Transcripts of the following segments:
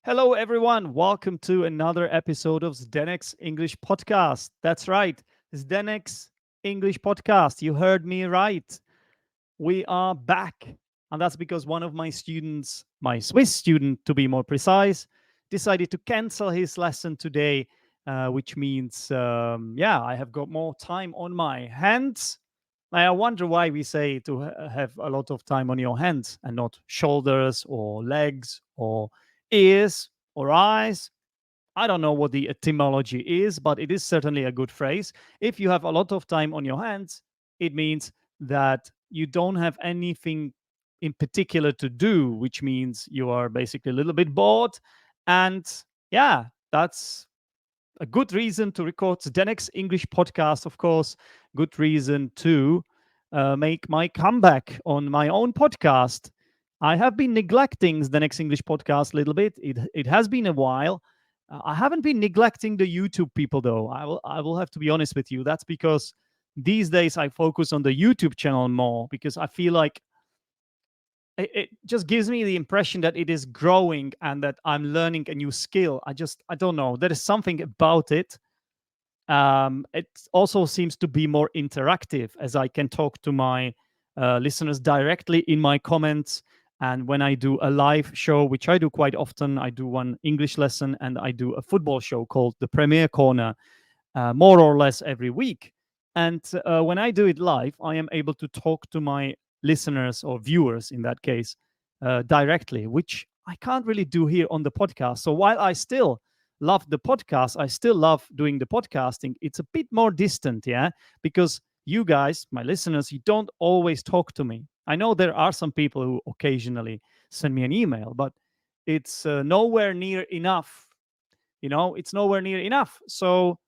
Hello, everyone. Welcome to another episode of Zdenek's English Podcast. That's right, Zdenek's English Podcast. You heard me right. We are back. And that's because one of my students, my Swiss student to be more precise, decided to cancel his lesson today, which means, I have got more time on my hands. I wonder why we say to have a lot of time on your hands and not shoulders or legs or ears or eyes. I don't know what the etymology is, but it is certainly a good phrase. If you have a lot of time on your hands, it means that you don't have anything in particular to do, which means you are basically a little bit bored. And yeah, that's a good reason to record the next English podcast, of course. Good reason to make my comeback on my own podcast. I have been neglecting the next English podcast a little bit. It has been a while. I haven't been neglecting the YouTube people though. I will have to be honest with you. That's because these days I focus on the YouTube channel more because I feel like it just gives me the impression that it is growing and that I'm learning a new skill. I don't know. There is something about it. It also seems to be more interactive as I can talk to my listeners directly in my comments. And when I do a live show, which I do quite often, I do one English lesson and I do a football show called the Premier Corner, more or less every week. And when I do it live, I am able to talk to my listeners or viewers in that case directly, which I can't really do here on the podcast. So while I still love the podcast, I still love doing the podcasting. It's a bit more distant, yeah, because you guys, my listeners, you don't always talk to me. I know there are some people who occasionally send me an email, but it's nowhere near enough. It's nowhere near enough. So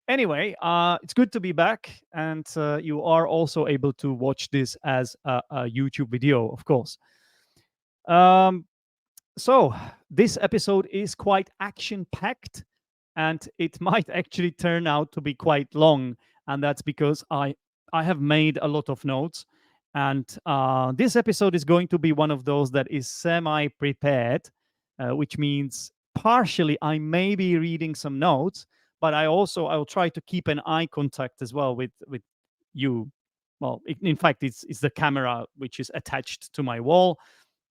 anyway, it's good to be back, and you are also able to watch this as a YouTube video, of course. Um, so this episode is quite action-packed, and it might actually turn out to be quite long, and that's because I have made a lot of notes, and this episode is going to be one of those that is semi-prepared, which means partially I may be reading some notes, but I will try to keep an eye contact as well with you. Well, in fact, it's the camera which is attached to my wall.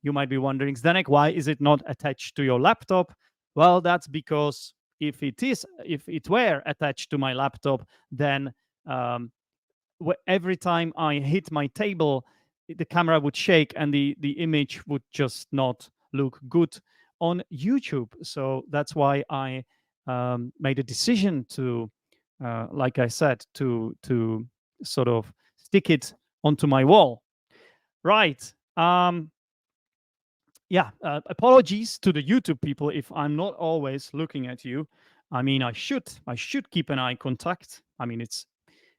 You might be wondering, Zdenek, why is it not attached to your laptop? Well, that's because if it were attached to my laptop, then um, every time I hit my table, the camera would shake and the image would just not look good on YouTube. So that's why I made a decision to, like I said, to sort of stick it onto my wall. Right. Apologies to the YouTube people if I'm not always looking at you. I mean, I should keep an eye contact. I mean,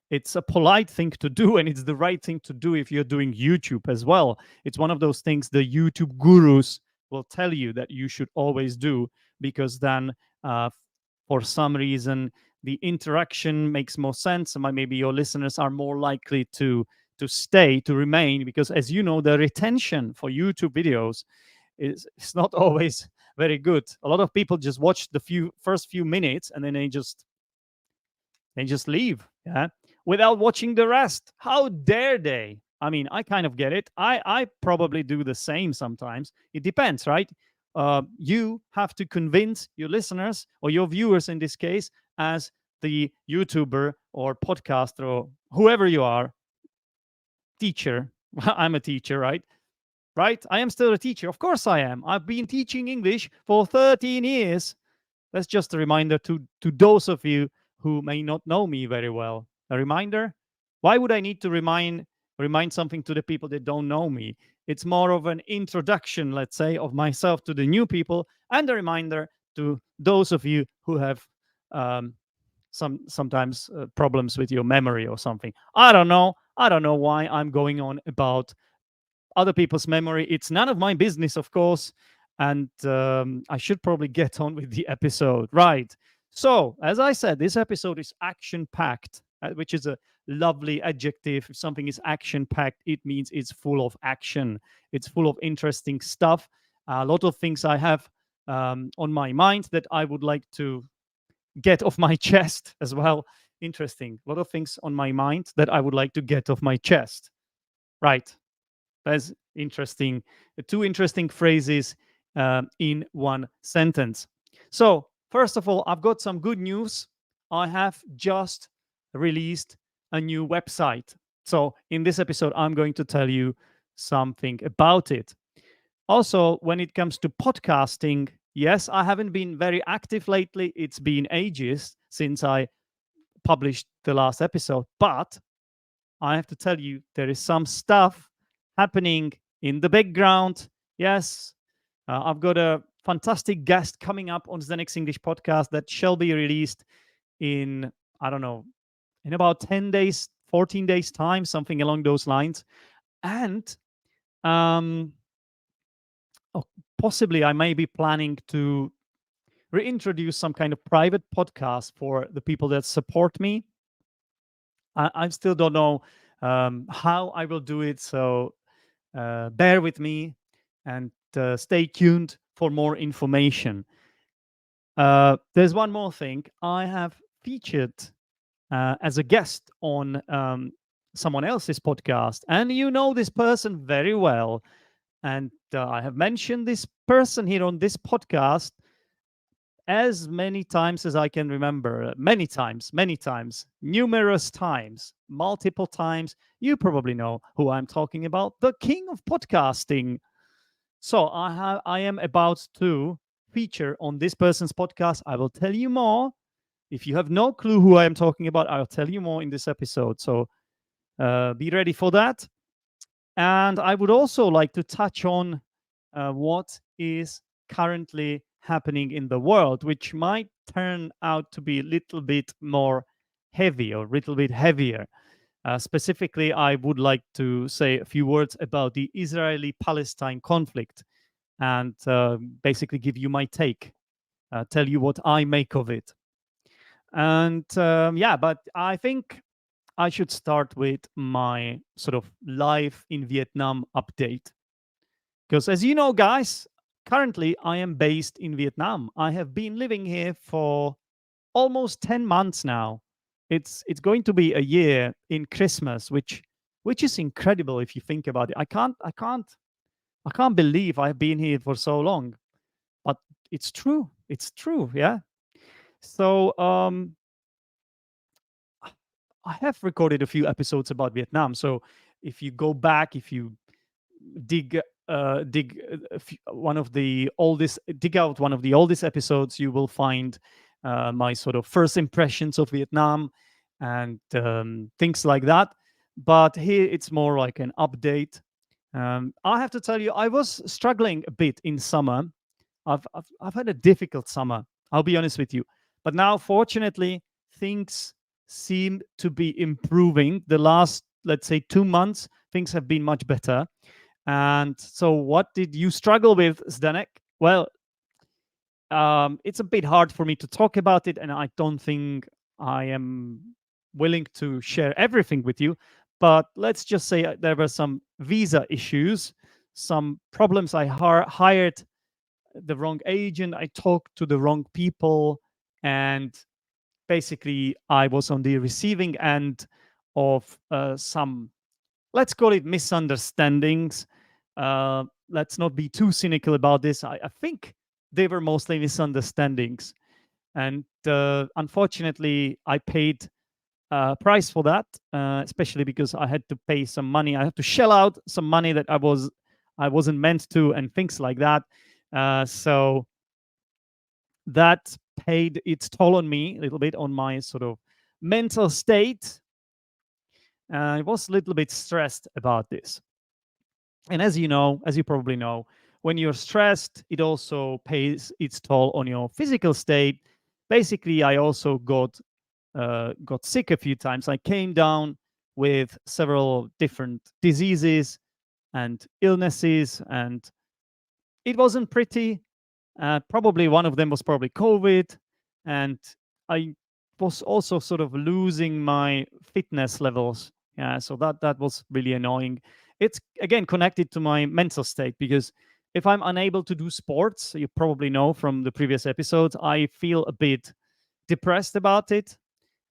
it's a polite thing to do, and it's the right thing to do if you're doing YouTube as well. It's one of those things the YouTube gurus will tell you that you should always do, because then for some reason the interaction makes more sense, and maybe your listeners are more likely to remain, because as you know, the retention for YouTube videos is not always very good. A lot of people just watch the first few minutes and then they just leave, yeah, without watching the rest. How dare they? I mean, I kind of get it. I probably do the same sometimes. It depends, right? You have to convince your listeners or your viewers in this case, as the YouTuber or podcaster or whoever you are, teacher. I'm a teacher, right? Right? I am still a teacher. Of course I am. I've been teaching English for 13 years. That's just a reminder to those of you who may not know me very well. A reminder? Why would I need to remind something to the people that don't know me? It's more of an introduction, let's say, of myself to the new people, and a reminder to those of you who have um, sometimes problems with your memory or something. I don't know. I don't know why I'm going on about other people's memory. It's none of my business, of course. And I should probably get on with the episode. Right. So, as I said, this episode is action packed, which is a lovely adjective. If something is action packed, it means it's full of action, it's full of interesting stuff. A lot of things I have on my mind that I would like to get off my chest as well. Interesting. A lot of things on my mind that I would like to get off my chest. Right. That's interesting. Two interesting phrases in one sentence. So, first of all, I've got some good news. I have just released a new website. So, in this episode, I'm going to tell you something about it. Also, when it comes to podcasting, yes, I haven't been very active lately. It's been ages since I published the last episode, but I have to tell you, there is some stuff happening in the background. Yes, I've got a fantastic guest coming up on the next English podcast that shall be released in, I don't know, in about 10 days, 14 days' time, something along those lines. And um, oh, possibly I may be planning to reintroduce some kind of private podcast for the people that support me. I still don't know how I will do it. So bear with me and stay tuned for more information. There's one more thing. I have featured as a guest on someone else's podcast, and you know this person very well. And I have mentioned this person here on this podcast as many times as I can remember. Many times, numerous times, multiple times. You probably know who I'm talking about, the king of podcasting. So I am about to feature on this person's podcast. I will tell you more. If you have no clue who I am talking about, I'll tell you more in this episode. So be ready for that. And I would also like to touch on what is currently happening in the world, which might turn out to be a little bit more heavy or a little bit heavier. Specifically, I would like to say a few words about the Israeli-Palestine conflict and basically give you my take, tell you what I make of it. And yeah, but I think I should start with my sort of life in Vietnam update. Because as you know, guys, currently I am based in Vietnam. I have been living here for almost 10 months now. It's going to be a year in Christmas, which is incredible if you think about it. I can't believe I've been here for so long. But it's true. It's true, yeah. So I have recorded a few episodes about Vietnam. So if you go back, if you dig one of the oldest dig out one of the oldest episodes, you will find my sort of first impressions of Vietnam and things like that. But here it's more like an update. I have to tell you, I was struggling a bit in summer. I've had a difficult summer, I'll be honest with you. But now, fortunately, things seem to be improving. The last, let's say, 2 months, things have been much better. And so, what did you struggle with, Zdenek? Well, it's a bit hard for me to talk about it, and I don't think I am willing to share everything with you. But let's just say there were some visa issues, some problems. I hired the wrong agent, I talked to the wrong people, and basically I was on the receiving end of some, let's call it, misunderstandings. Let's not be too cynical about this. I think they were mostly misunderstandings. And unfortunately, I paid a price for that, especially because I had to pay some money. I had to shell out some money that I wasn't meant to, and things like that. So that paid its toll on me a little bit, on my sort of mental state. I was a little bit stressed about this. And as you know, as you probably know, when you're stressed, it also pays its toll on your physical state. Basically, I also got sick a few times. I came down with several different diseases and illnesses, and it wasn't pretty. Probably one of them was probably COVID, and I was also sort of losing my fitness levels. Yeah, so that was really annoying. It's again connected to my mental state, because If I'm unable to do sports, you probably know from the previous episodes, I feel a bit depressed about it.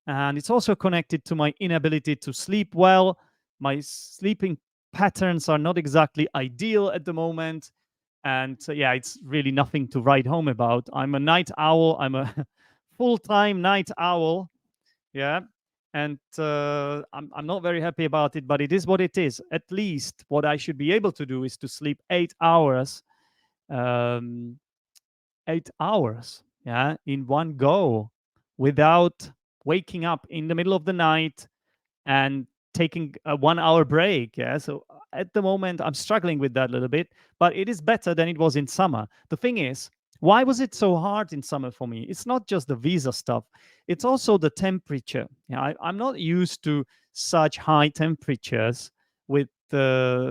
And it's also connected to my inability to sleep well. My sleeping patterns are not exactly ideal at the moment. And yeah, it's really nothing to write home about. I'm a night owl. I'm a full-time night owl. Yeah. And I'm not very happy about it, but it is what it is. At least what I should be able to do is to sleep 8 hours, um, 8 hours, yeah, in one go without waking up in the middle of the night and taking a 1 hour break. Yeah. So at the moment, I'm struggling with that a little bit, but it is better than it was in summer. The thing is, why was it so hard in summer for me? It's not just the visa stuff, it's also the temperature. Yeah, I'm not used to such high temperatures with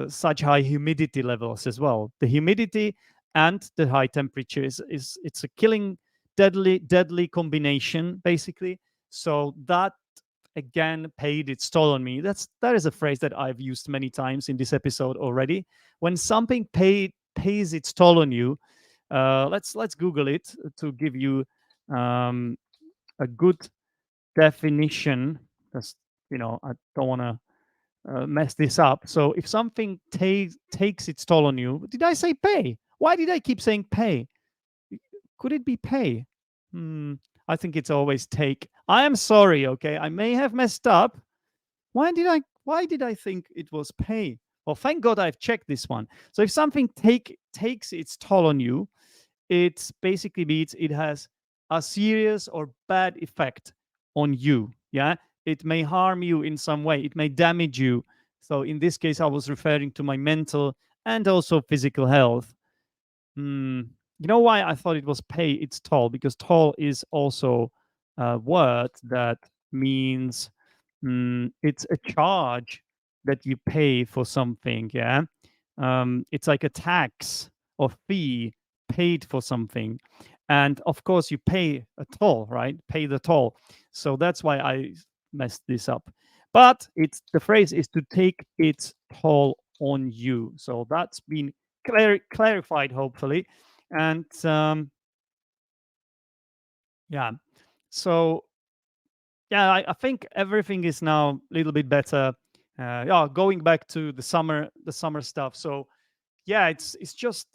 such high humidity levels as well. The humidity and the high temperature is it's a killing, deadly combination, basically. So that again paid its toll on me. That is a phrase that I've used many times in this episode already. When something pays its toll on you, let's Google it to give you um, a good definition. Because I don't want to mess this up. So if something takes its toll on you, did I say pay? Why did I keep saying pay? Could it be pay? Hmm, I think it's always take. I am sorry. Okay, I may have messed up. Why did I think it was pay? Well, thank God I've checked this one. So if something takes its toll on you, it basically means it has a serious or bad effect on you. Yeah, it may harm you in some way. It may damage you. So in this case, I was referring to my mental and also physical health. Hmm. You know why I thought it was pay its toll? Because toll is also a word that means it's a charge that you pay for something. Yeah, it's like a tax or fee paid for something, and of course you pay a toll, right? Pay the toll. So that's why I messed this up. But it's the phrase is to take its toll on you. So that's been clarified, hopefully. And yeah, so yeah, I think everything is now a little bit better. Yeah, going back to the summer stuff. So yeah, it's just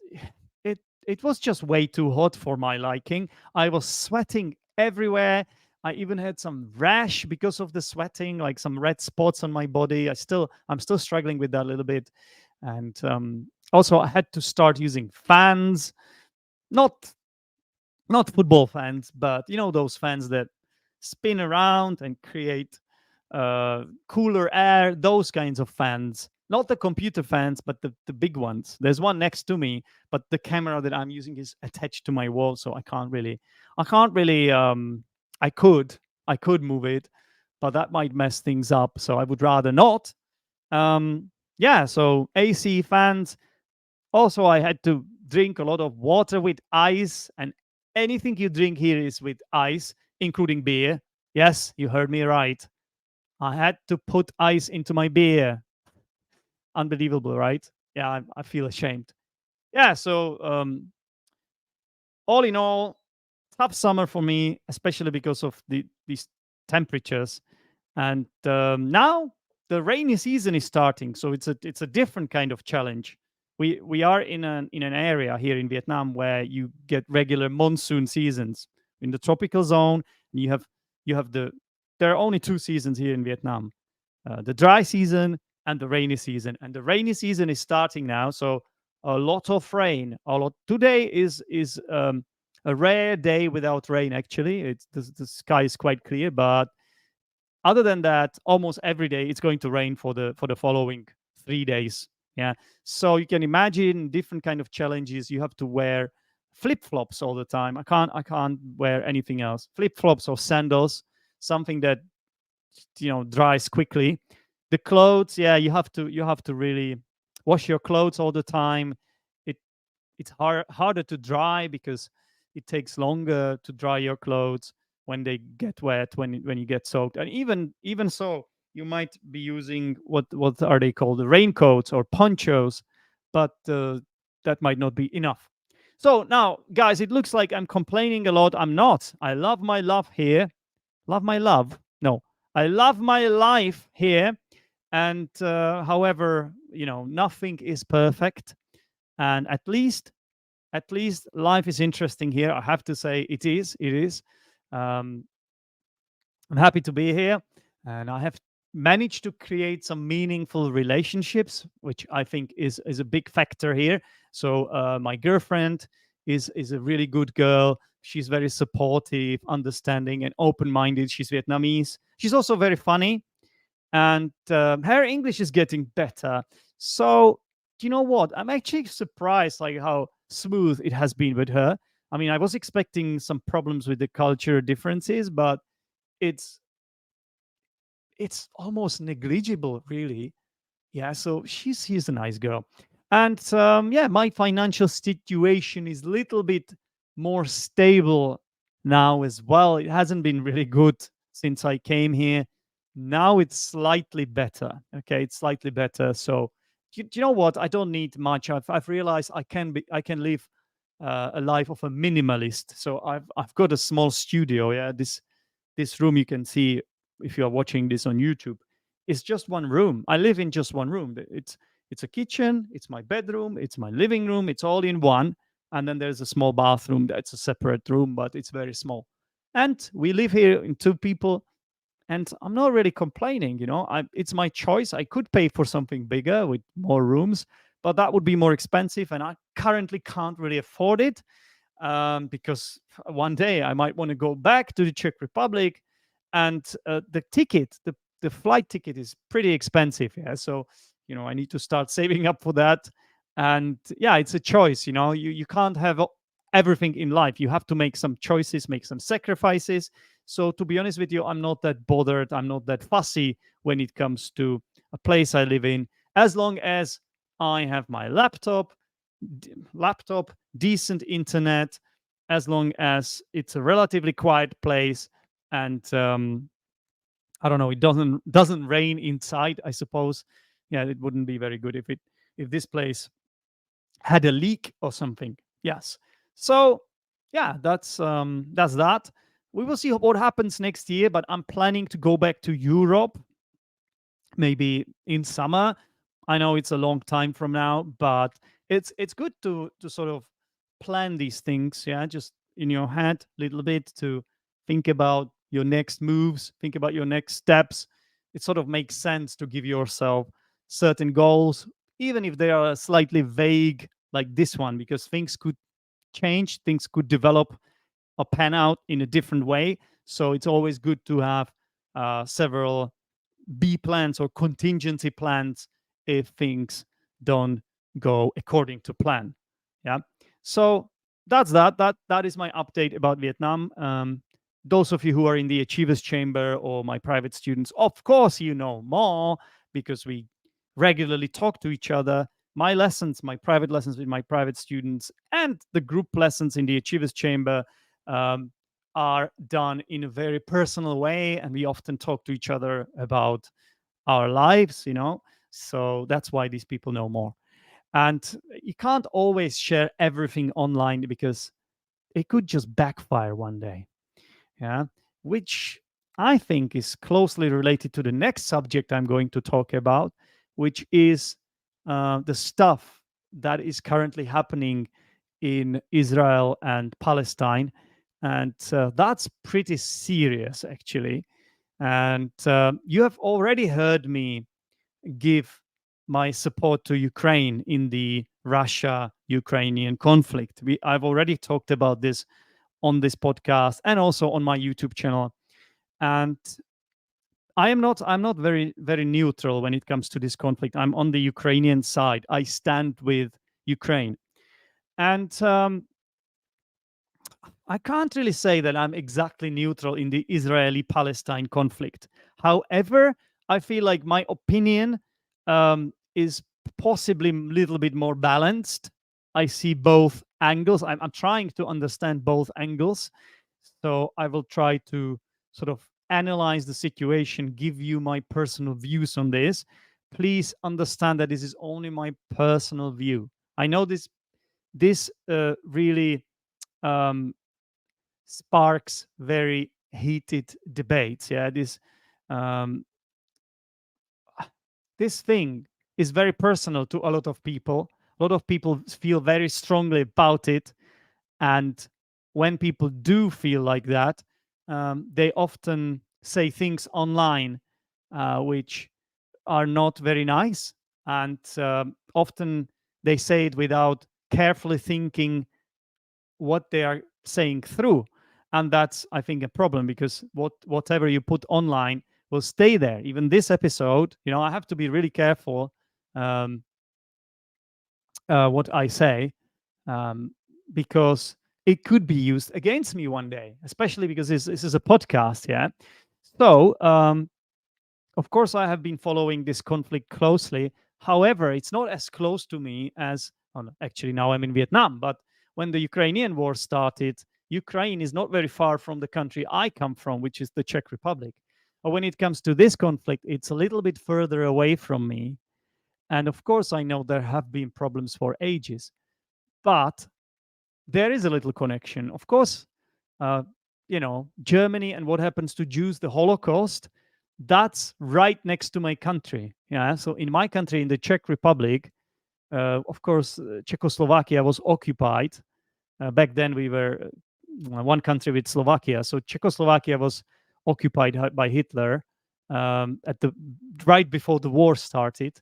it it was just way too hot for my liking. I was sweating everywhere. I even had some rash because of the sweating, like some red spots on my body. I'm still struggling with that a little bit. And also I had to start using fans, not football fans, but those fans that spin around and create cooler air, those kinds of fans. Not the computer fans, but the big ones. There's one next to me, but the camera that I'm using is attached to my wall, so I can't really I could I could move it, but that might mess things up. So I would rather not. Yeah, so AC fans. Also, I had to drink a lot of water with ice, and anything you drink here is with ice, including beer. Yes, you heard me right. I had to put ice into my beer. Unbelievable, right? Yeah, I feel ashamed. Yeah, so all in all, tough summer for me, especially because of these temperatures. And now the rainy season is starting, so it's a different kind of challenge. We are in an area here in Vietnam where you get regular monsoon seasons in the tropical zone. And you have there are only two seasons here in Vietnam: the dry season and the rainy season. And the rainy season is starting now, so a lot of rain. A lot today is a rare day without rain. Actually, the sky is quite clear, but other than that, almost every day it's going to rain for the following 3 days. Yeah, so you can imagine different kind of challenges. You have to wear flip flops all the time. I can't wear anything else. Flip flops or sandals, something that dries quickly. The clothes, yeah, you have to really wash your clothes all the time. It it's harder to dry because it takes longer to dry your clothes when they get wet, when you get soaked. And even so, you might be using what are they called, the raincoats or ponchos, but that might not be enough. So now, guys, it looks like I'm complaining a lot. I'm not. I love my love here. Love my love? No. I love my life here. And however, nothing is perfect. And at least life is interesting here. I have to say it is. It is. Um, I'm happy to be here, and I have managed to create some meaningful relationships, which I think is a big factor here. So my girlfriend is a really good girl. She's very supportive, understanding, and open-minded. She's Vietnamese. She's also very funny, and her English is getting better. So you know what? I'm actually surprised, like how smooth it has been with her. I mean, I was expecting some problems with the culture differences, but it's it's almost negligible, really. Yeah, so she's a nice girl. And yeah, my financial situation is a little bit more stable now as well. It hasn't been really good since I came here. Now it's slightly better. Okay, it's slightly better. So do you know what? I don't need much. I've realized I can live a life of a minimalist. So I've got a small studio. Yeah, this room you can see if you are watching this on YouTube is just one room. I live in just one room. It's a kitchen, it's my bedroom, it's my living room, it's all in one. And then there's a small bathroom that's a separate room, but it's very small. And we live here in two people, and I'm not really complaining. It's my choice. I could pay for something bigger with more rooms, but that would be more expensive, and I currently can't really afford it because one day I might want to go back to the Czech Republic, and the flight ticket is pretty expensive. Yeah, so I need to start saving up for that, and yeah, it's a choice. You can't have everything in life. You have to make some choices, make some sacrifices. So to be honest with you, I'm not that bothered. I'm not that fussy when it comes to a place I live in, as long as I have my laptop, decent internet, as long as it's a relatively quiet place, and I don't know, it doesn't rain inside. I suppose, yeah, it wouldn't be very good if this place had a leak or something. Yes, so yeah, that's that. We will see what happens next year, but I'm planning to go back to Europe maybe in summer. I know it's a long time from now, but it's good to sort of plan these things, yeah, just in your head a little bit, to think about your next moves, think about your next steps. It sort of makes sense to give yourself certain goals, even if they are slightly vague, like this one, because things could change, things could develop or pan out in a different way. So it's always good to have several B plans or contingency plans if things don't go according to plan. Yeah. So that's that. That is my update about Vietnam. Those of you who are in the Achievers Chamber or my private students, of course, you know more because we regularly talk to each other. My lessons, my private lessons with my private students, and the group lessons in the Achievers Chamber um, are done in a very personal way, and we often talk to each other about our lives. So that's why these people know more. And you can't always share everything online because it could just backfire one day. Yeah, which I think is closely related to the next subject I'm going to talk about, which is the stuff that is currently happening in Israel and Palestine. And that's pretty serious, actually. And you have already heard me give my support to Ukraine in the Russia-Ukrainian conflict. I've already talked about this on this podcast and also on my YouTube channel. And I'm not very very neutral when it comes to this conflict. I'm on the Ukrainian side. I stand with Ukraine. And I can't really say that I'm exactly neutral in the Israeli-Palestine conflict. However, I feel like my opinion is possibly a little bit more balanced. I see both angles. I'm trying to understand both angles. So I will try to sort of analyze the situation, give you my personal views on this. Please understand that this is only my personal view. I know this. this really um, sparks very heated debates. Yeah, um, this thing is very personal to a lot of people. A lot of people feel very strongly about it, and when people do feel like that, they often say things online which are not very nice, and often they say it without carefully thinking what they are saying through. And that's, I think, a problem, because whatever you put online will stay there. Even this episode, I have to be really careful um, what I say, um, because it could be used against me one day, especially because this is a podcast. Yeah. So of course, I have been following this conflict closely. However, it's not as close to me as, oh, no, actually, now I'm in Vietnam. But when the Ukrainian war started, Ukraine is not very far from the country I come from, which is the Czech Republic. But when it comes to this conflict, it's a little bit further away from me. And of course, I know there have been problems for ages, but there is a little connection. Of course, uh, Germany and what happens to Jews, the Holocaust, that's right next to my country. Yeah. So in my country, in the Czech Republic, of course, Czechoslovakia was occupied. Back then, we were one country with Slovakia. So Czechoslovakia was occupied by Hitler at the right before the war started,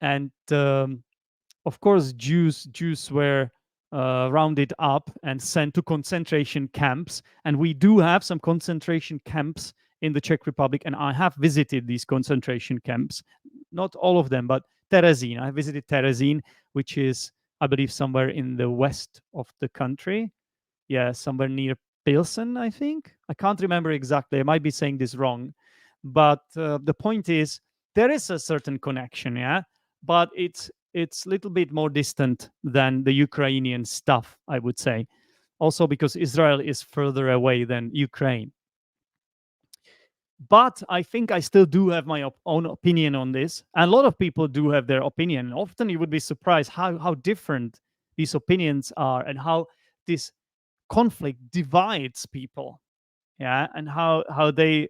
and of course, Jews were rounded up and sent to concentration camps, and we do have some concentration camps in the Czech Republic, and I have visited these concentration camps, not all of them, but Terezín. I visited Terezín, which is, I believe, somewhere in the west of the country. Yeah, somewhere near Pilsen, I think. I can't remember exactly. I might be saying this wrong, but the point is there is a certain connection, yeah, but it's a little bit more distant than the Ukrainian stuff, I would say. Also because Israel is further away than Ukraine. But I think I still do have my own opinion on this. And a lot of people do have their opinion. Often you would be surprised how different these opinions are, and how this conflict divides people. Yeah, and how they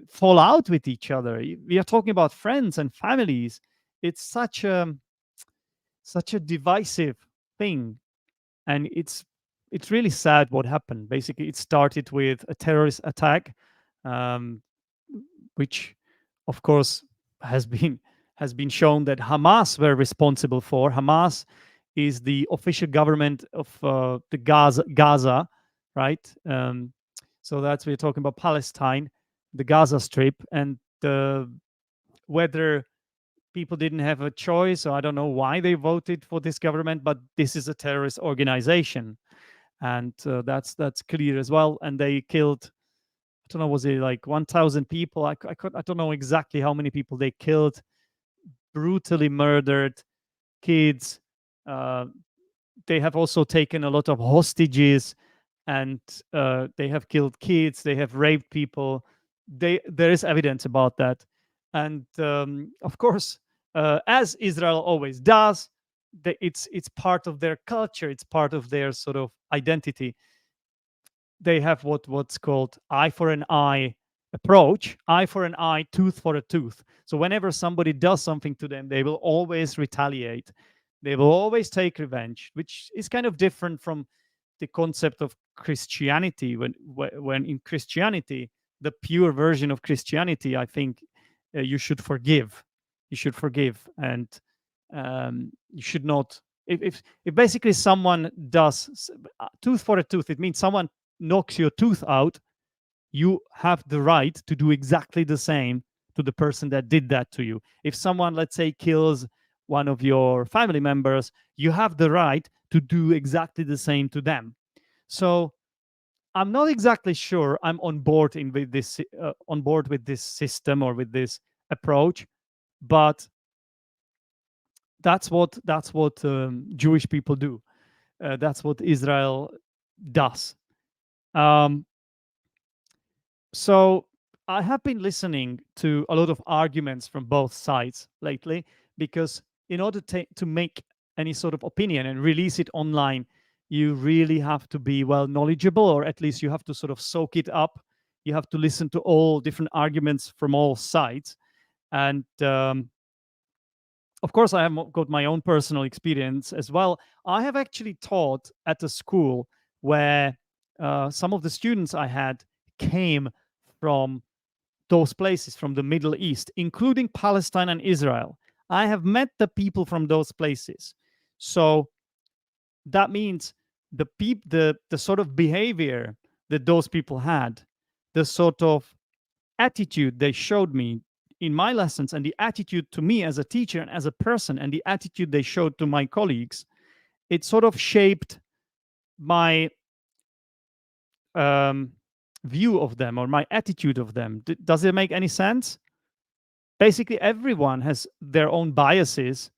fall out with each other. We are talking about friends and families. It's such a divisive thing, and it's really sad what happened. Basically, it started with a terrorist attack, um, which, of course, has been has been shown that Hamas were responsible for. Hamas is the official government of the Gaza, right? So that's we're talking about Palestine, the Gaza Strip, and whether people didn't have a choice, or I don't know why they voted for this government, but this is a terrorist organization, and that's clear as well. And they killed, I don't know, was it like 1,000 people? I don't know exactly how many people they killed, brutally murdered kids. Uh, they have also taken a lot of hostages, and they have killed kids. They have raped people. There is evidence about that, and of course, as Israel always does, it's part of their culture. It's part of their sort of identity. They have what's called eye for an eye approach, eye for an eye, tooth for a tooth. So whenever somebody does something to them, they will always retaliate. They will always take revenge, which is kind of different from the concept of Christianity. When in Christianity, the pure version of Christianity, I think you should forgive. You should forgive, and you should not. If basically someone does tooth for a tooth, it means someone knocks your tooth out. You have the right to do exactly the same to the person that did that to you. If someone, let's say, kills one of your family members, you have the right to do exactly the same to them. So I'm not exactly sure I'm on board with this system or with this approach, but that's what Jewish people do. That's what Israel does. Um, so I have been listening to a lot of arguments from both sides lately, because in order to make any sort of opinion and release it online, you really have to be well knowledgeable, or at least you have to sort of soak it up. You have to listen to all different arguments from all sides. And of course, I have got my own personal experience as well. I have actually taught at a school where some of the students I had came from those places, from the Middle East, including Palestine and Israel. I have met the people from those places. So that means the sort of behavior that those people had, the sort of attitude they showed me in my lessons, and the attitude to me as a teacher and as a person, and the attitude they showed to my colleagues, it sort of shaped my um, view of them, or my attitude of them. Does it make any sense? Basically, everyone has their own biases,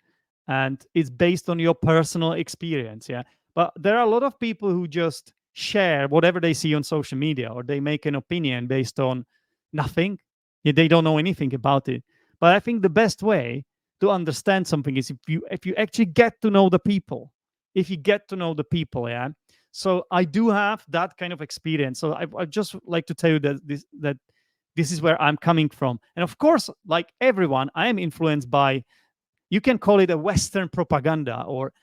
and it's based on your personal experience. Yeah. But there are a lot of people who just share whatever they see on social media, or they make an opinion based on nothing. Yeah, they don't know anything about it. But I think the best way to understand something is if you actually get to know the people. If you get to know the people, yeah. So I do have that kind of experience. So I just like to tell you that this is where I'm coming from. And of course, like everyone, I am influenced by, you can call it a Western propaganda, or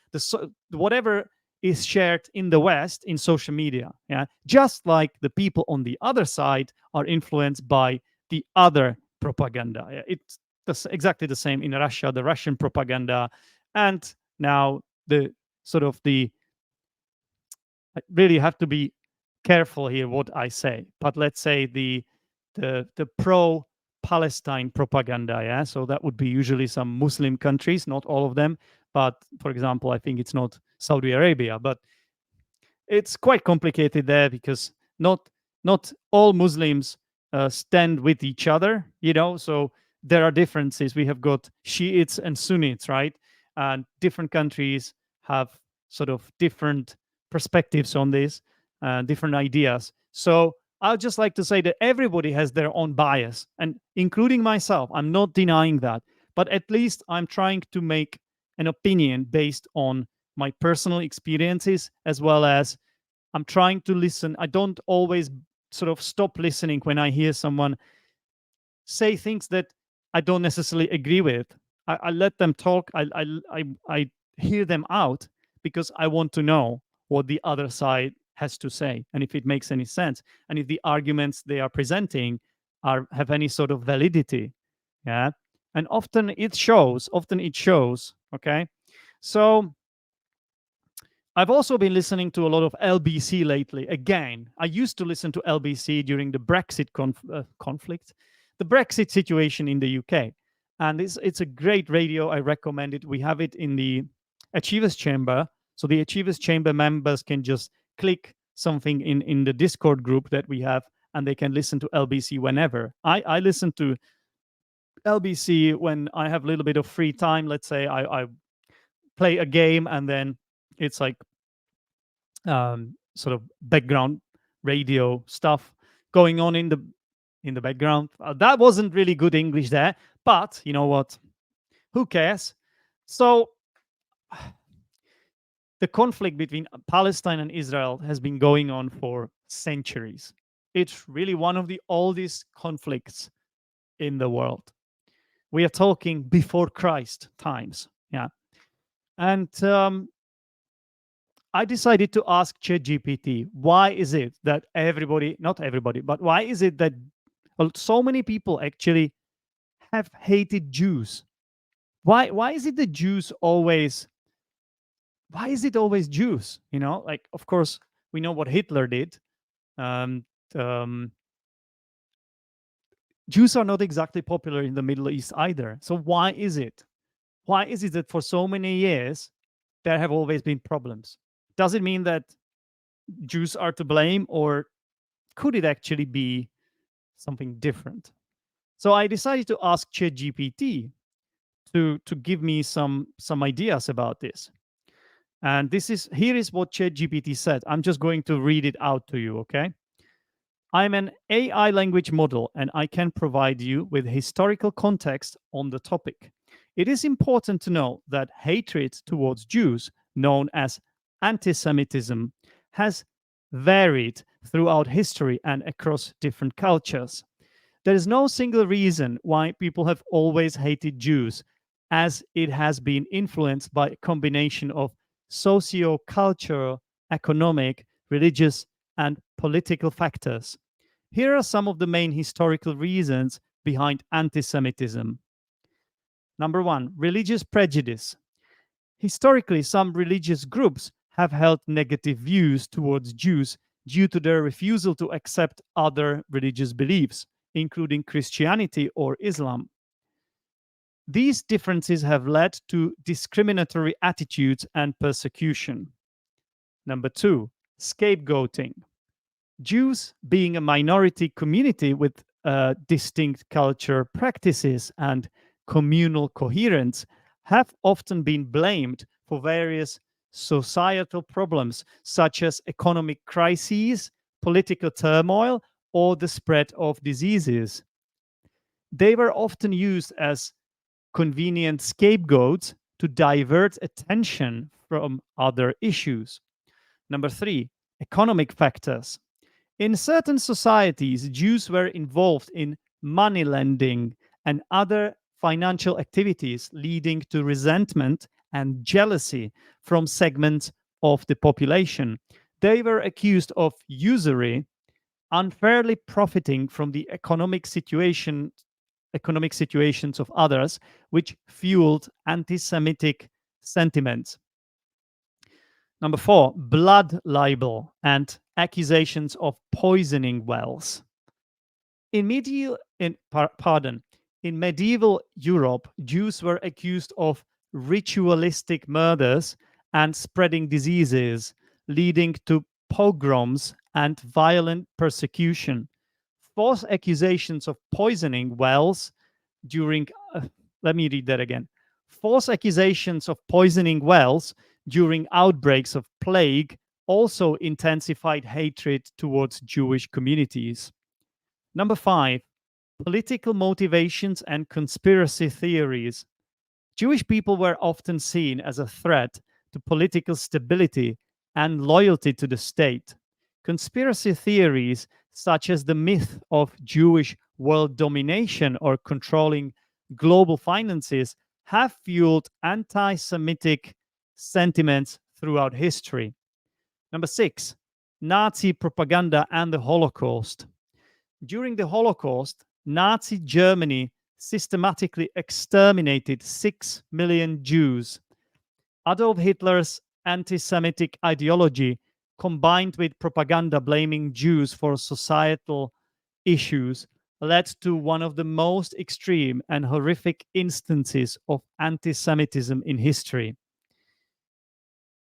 whatever is shared in the West in social media. Yeah, just like the people on the other side are influenced by the other propaganda. Yeah? It's exactly the same in Russia, the Russian propaganda, and now the sort of the. I really have to be careful here what I say, but let's say the pro Palestine propaganda. Yeah, so that would be usually some Muslim countries, not all of them, but for example, I think it's not Saudi Arabia, but it's quite complicated there, because not all Muslims stand with each other, so there are differences. We have got Shiites and Sunnites, right? And different countries have sort of different perspectives on this, different ideas. So I'd just like to say that everybody has their own bias, and including myself. I'm not denying that, but at least I'm trying to make an opinion based on my personal experiences, as well as I'm trying to listen. I don't always sort of stop listening when I hear someone say things that I don't necessarily agree with. I let them talk. I hear them out, because I want to know what the other side has to say, and if it makes any sense, and if the arguments they are presenting have any sort of validity. Yeah, and often it shows. Okay, so I've also been listening to a lot of LBC lately. Again, I used to listen to LBC during the Brexit conflict, the Brexit situation in the UK. And it's a great radio. I recommend it. We have it in the Achievers Chamber. So the Achievers Chamber members can just click something in the Discord group that we have, and they can listen to LBC whenever. I listen to LBC when I have a little bit of free time. Let's say I play a game, and then it's like sort of background radio stuff going on in the background. That wasn't really good English there, but you know what? Who cares? So the conflict between Palestine and Israel has been going on for centuries. It's really one of the oldest conflicts in the world. We are talking before Christ times. Yeah. And I decided to ask ChatGPT, why is it that everybody, not everybody, but why is it that so many people actually have hated Jews? Why is it the Jews always, why is it always Jews? Like, of course, we know what Hitler did. Um, um, Jews are not exactly popular in the Middle East either. So why is it? Why is it that for so many years there have always been problems? Does it mean that Jews are to blame, or could it actually be something different? So I decided to ask ChatGPT to give me some ideas about this. And here is what ChatGPT said. I'm just going to read it out to you, okay? I'm an AI language model, and I can provide you with historical context on the topic. It is important to know that hatred towards Jews, known as anti-Semitism, has varied throughout history and across different cultures. There is no single reason why people have always hated Jews, as it has been influenced by a combination of socio-cultural, economic, religious, and political factors. Here are some of the main historical reasons behind anti Semitism. Number one, religious prejudice. Historically, some religious groups have held negative views towards Jews due to their refusal to accept other religious beliefs, including Christianity or Islam. These differences have led to discriminatory attitudes and persecution. Number two, scapegoating. Jews, being a minority community with distinct culture practices and communal coherence, have often been blamed for various societal problems such as economic crises, political turmoil, or the spread of diseases. They were often used as convenient scapegoats to divert attention from other issues. Number three, economic factors. In certain societies, Jews were involved in money lending and other financial activities, leading to resentment and jealousy from segments of the population. They were accused of usury, unfairly profiting from the economic situations of others, which fueled anti-Semitic sentiments. Number four, blood libel and accusations of poisoning wells. In in medieval Europe, Jews were accused of ritualistic murders and spreading diseases, leading to pogroms and violent persecution. False accusations of poisoning wells during let me read that again. False accusations of poisoning wells during outbreaks of plague also intensified hatred towards Jewish communities. Number five, political motivations and conspiracy theories. Jewish people were often seen as a threat to political stability and loyalty to the state. Conspiracy theories, such as the myth of Jewish world domination or controlling global finances, have fueled anti Semitic sentiments throughout history. Number six, Nazi propaganda and the Holocaust. During the Holocaust, Nazi Germany systematically exterminated 6 million Jews. Adolf Hitler's anti Semitic ideology, combined with propaganda blaming Jews for societal issues, led to one of the most extreme and horrific instances of anti Semitism in history.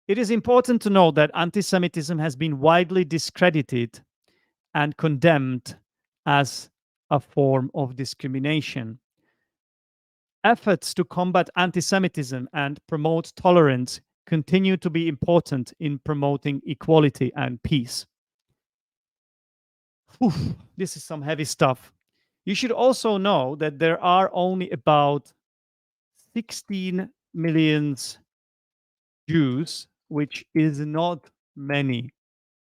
It is important to note that anti Semitism has been widely discredited and condemned as a form of discrimination. Efforts to combat anti Semitism and promote tolerance continue to be important in promoting equality and peace. Oof, this is some heavy stuff. You should also know that there are only about 16 million Jews, which is not many.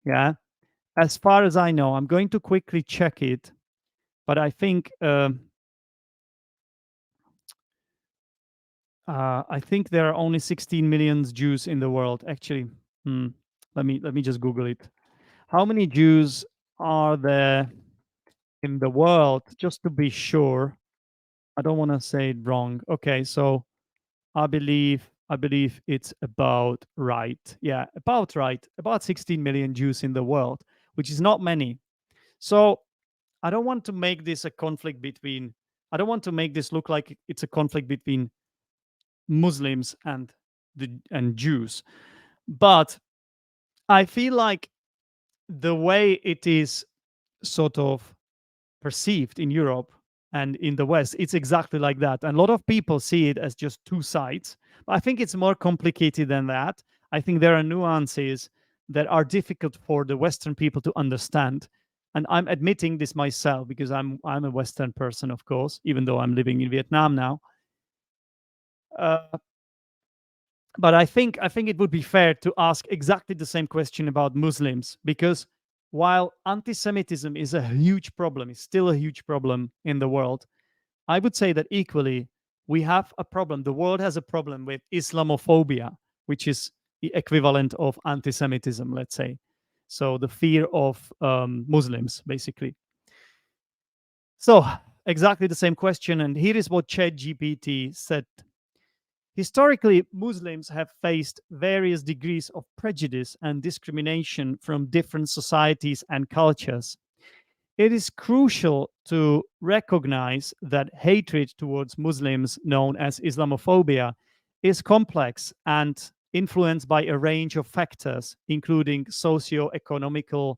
Yeah. As far as I know, I'm going to quickly check it, but I think there are only 16 million Jews in the world. Actually, let me just Google it. How many Jews are there in the world? Just to be sure, I don't want to say it wrong. Okay, so I believe it's about right. Yeah, about right. About 16 million Jews in the world, which is not many. So I don't want to make this a conflict between. I don't want to make this look like it's a conflict between Muslims and Jews, but I feel like the way it is sort of perceived in Europe and in the West, it's exactly like that. And a lot of people see it as just two sides. But I think it's more complicated than that. I think there are nuances that are difficult for the Western people to understand. And I'm admitting this myself because I'm a Western person, of course, even though I'm living in Vietnam now. Uh, but I think it would be fair to ask exactly the same question about Muslims, because while anti-Semitism is a huge problem, it's still a huge problem in the world. I would say that equally we have a problem. The world has a problem with Islamophobia, which is the equivalent of anti-Semitism, let's say. So the fear of Muslims, basically. So exactly the same question, and here is what ChatGPT said. Historically, Muslims have faced various degrees of prejudice and discrimination from different societies and cultures. It is crucial to recognize that hatred towards Muslims, known as Islamophobia, is complex and influenced by a range of factors, including socio-economical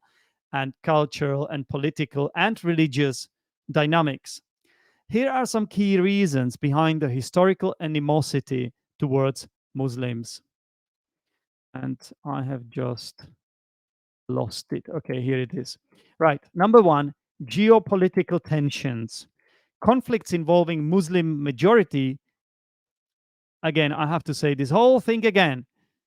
and cultural and political and religious dynamics. Here are some key reasons behind the historical animosity towards Muslims. And I have just lost it. Okay, here it is. Right. Number one, geopolitical tensions. Conflicts involving Muslim majority. Again, I have to say this whole thing again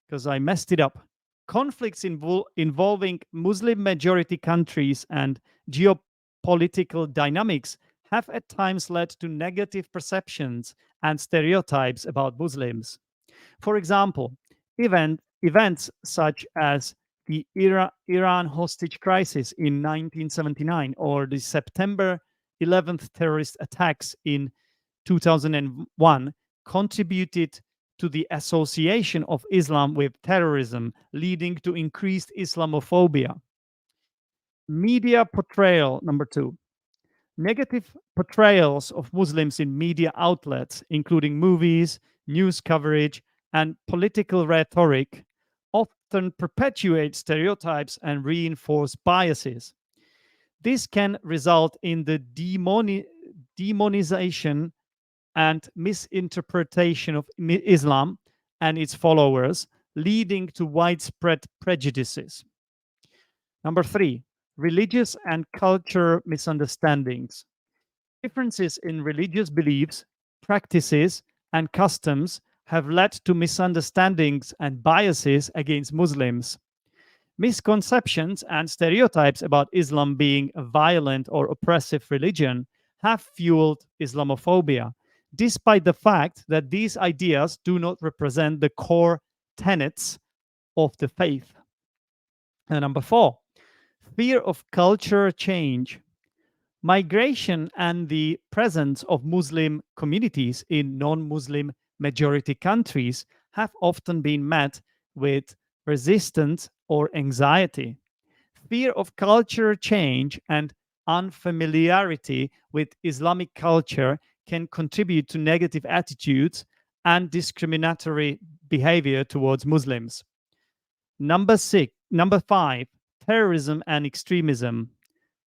because I messed it up. Conflicts involving Muslim majority countries and geopolitical dynamics have at times led to negative perceptions and stereotypes about Muslims. For example, events such as the Iran hostage crisis in 1979 or the September 11th terrorist attacks in 2001 contributed to the association of Islam with terrorism, leading to increased Islamophobia. Media portrayal, number two. Negative portrayals of Muslims in media outlets, including movies, news coverage, and political rhetoric, often perpetuate stereotypes and reinforce biases. This can result in the demonization and misinterpretation of Islam and its followers, leading to widespread prejudices. Number three, religious and culture misunderstandings. Differences in religious beliefs, practices, and customs have led to misunderstandings and biases against Muslims. Misconceptions and stereotypes about Islam being a violent or oppressive religion have fueled Islamophobia, despite the fact that these ideas do not represent the core tenets of the faith. And number four, fear of culture change. Migration and the presence of Muslim communities in non Muslim majority countries have often been met with resistance or anxiety. Fear of culture change and unfamiliarity with Islamic culture can contribute to negative attitudes and discriminatory behavior towards Muslims. Number five, terrorism and extremism.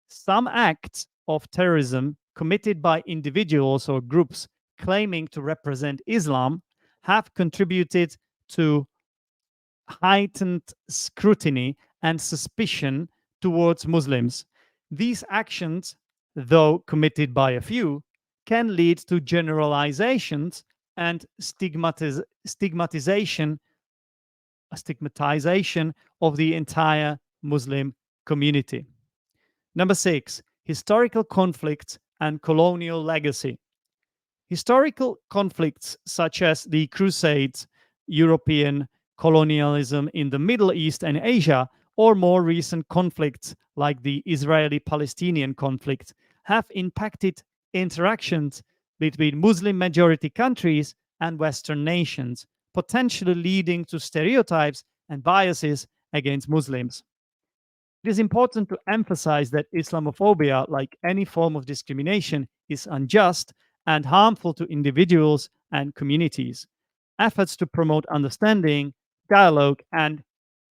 Some acts of terrorism committed by individuals or groups claiming to represent Islam have contributed to heightened scrutiny and suspicion towards Muslims. These actions, though committed by a few, can lead to generalizations and stigmatization of the entire Muslim community. Number six, historical conflicts and colonial legacy. Historical conflicts such as the Crusades, European colonialism in the Middle East and Asia, or more recent conflicts like the Israeli-Palestinian conflict have impacted interactions between Muslim majority countries and Western nations, potentially leading to stereotypes and biases against Muslims. It is important to emphasize that Islamophobia, like any form of discrimination, is unjust and harmful to individuals and communities. Efforts to promote understanding, dialogue, and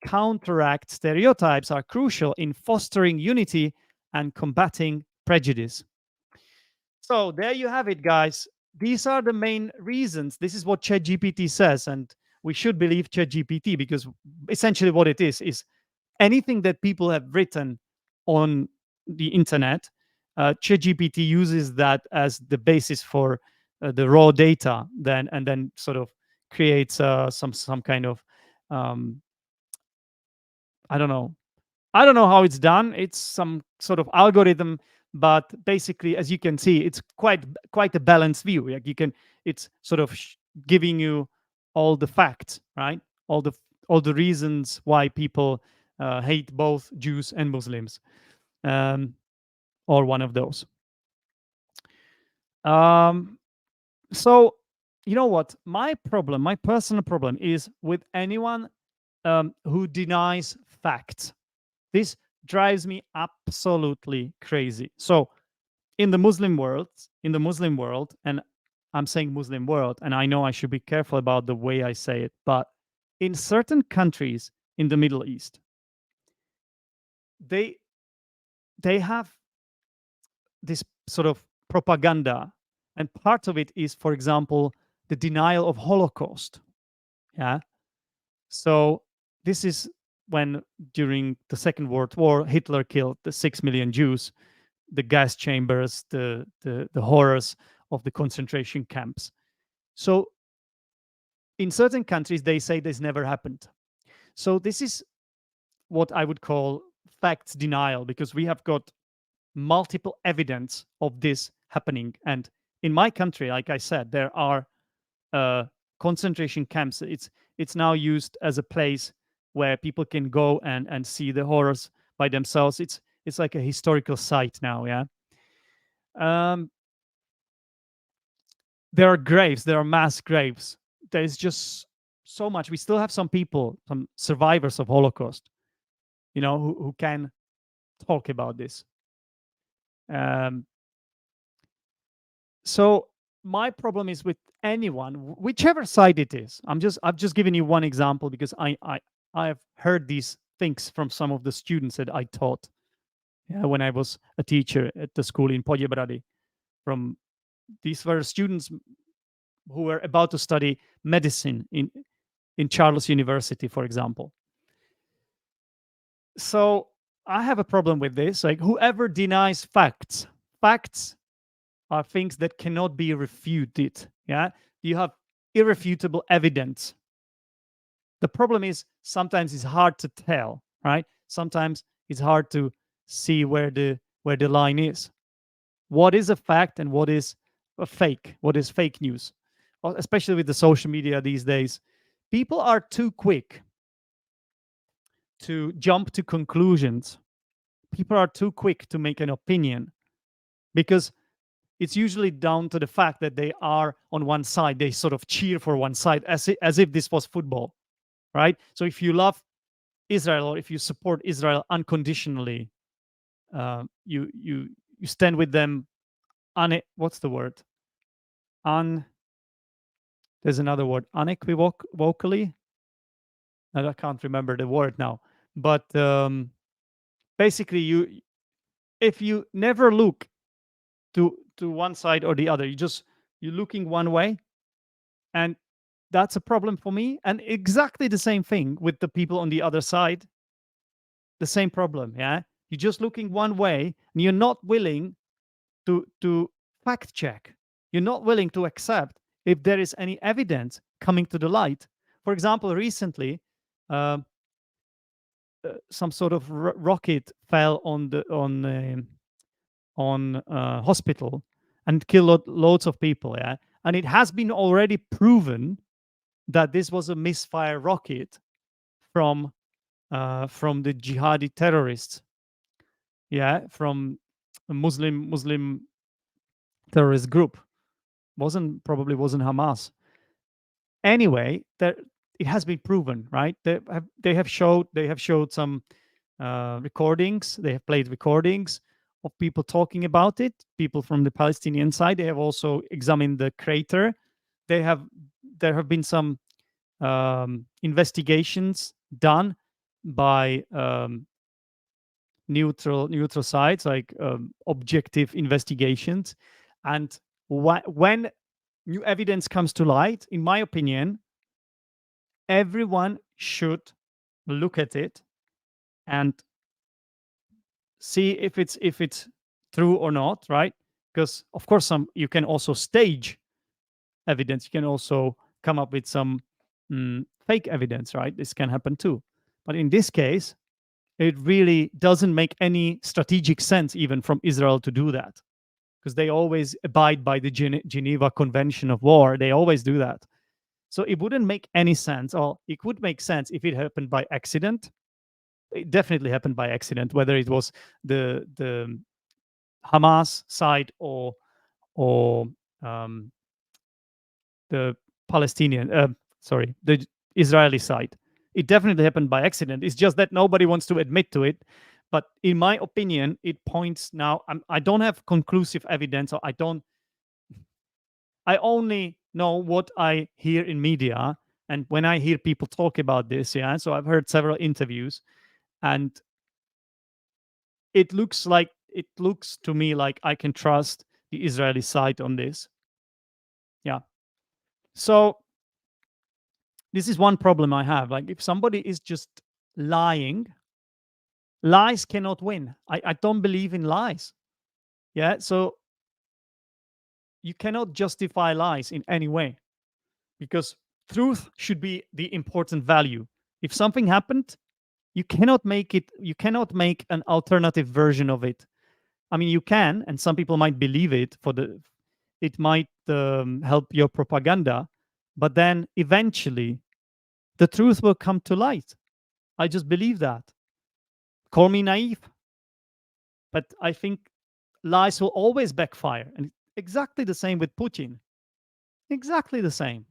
counteract stereotypes are crucial in fostering unity and combating prejudice. So, there you have it, guys. These are the main reasons. This is what ChatGPT says, and we should believe ChatGPT because essentially what it is anything that people have written on the internet, ChatGPT uses that as the basis for the raw data, then and then sort of creates some kind of um, I don't know. I don't know how it's done. It's some sort of algorithm, but basically, as you can see, it's quite a balanced view. Like you can, it's sort of giving you all the facts, right? All the all the reasons why people hate both Jews and Muslims, um, or one of those. Um, so you know what? My problem, my personal problem, is with anyone who denies facts. This drives me absolutely crazy. So in the Muslim world, and I'm saying Muslim world, and I know I should be careful about the way I say it, but in certain countries in the Middle East, they they have this sort of propaganda, and part of it is, for example, the denial of Holocaust. Yeah. So this is when during the Second World War, Hitler killed the 6 million Jews, the gas chambers, the horrors of the concentration camps. So in certain countries, they say this never happened. So this is what I would call facts denial, because we have got multiple evidence of this happening. And in my country, like I said, there are uh, concentration camps. It's now used as a place where people can go and see the horrors by themselves. It's like a historical site now. Yeah. Um, there are graves. There are mass graves. There's just so much. We still have some people, some survivors of Holocaust, who can talk about this. Um, so my problem is with anyone, whichever side it is. I've just given you one example because I've heard these things from some of the students that I taught, yeah, when I was a teacher at the school in Podjebrady. From these were students who were about to study medicine in Charles University, for example. So I have a problem with this. Like, whoever denies facts are things that cannot be refuted. Yeah, you have irrefutable evidence. The problem is sometimes it's hard to tell, right? Sometimes it's hard to see where the line is. What is a fact and what is a fake? What is fake news? Especially with the social media these days, people are too quick to jump to conclusions. People are too quick to make an opinion because it's usually down to the fact that they are on one side. They sort of cheer for one side as if this was football, right? So if you love Israel or if you support Israel unconditionally, you stand with them. What's the word? Un There's another word. Unequivocally. I can't remember the word now, but basically, if you never look to one side or the other, you're looking one way, and that's a problem for me. And exactly the same thing with the people on the other side. The same problem. Yeah, you're just looking one way, and you're not willing to fact check. You're not willing to accept if there is any evidence coming to the light. For example, recently, um, some sort of rocket fell on hospital and killed loads of people. Yeah, and it has been already proven that this was a misfire rocket from the jihadi terrorists. Yeah, from a Muslim terrorist group. Probably wasn't Hamas. Anyway, there it has been proven, right? They have showed some recordings. They have played recordings of people talking about it. People from the Palestinian side. They have also examined the crater. They have There have been some investigations done by neutral sites, like objective investigations. And when new evidence comes to light, in my opinion, everyone should look at it and see if it's true or not, right? Because of course, some you can also stage evidence. You can also come up with some fake evidence, right? This can happen too. But in this case, it really doesn't make any strategic sense even from Israel to do that, because they always abide by the Geneva Convention of War. They always do that. So it wouldn't make any sense, or it would make sense if it happened by accident. It definitely happened by accident, whether it was the Hamas side or um, the Palestinian, sorry, the Israeli side. It definitely happened by accident. It's just that nobody wants to admit to it. But in my opinion, it points now. I don't have conclusive evidence, or I don't. I only know what I hear in media, and when I hear people talk about this. Yeah, so I've heard several interviews, and it looks to me like I can trust the Israeli side on this. Yeah. So this is one problem I have. Like, if somebody is just lying, lies cannot win. I don't believe in lies. Yeah. So you cannot justify lies in any way, because truth should be the important value. If something happened, you cannot make an alternative version of it. I mean, you can, and some people might believe it it might help your propaganda, but then eventually the truth will come to light. I just believe that. Call me naive, but I think lies will always backfire. And exactly the same with Putin. Exactly the same.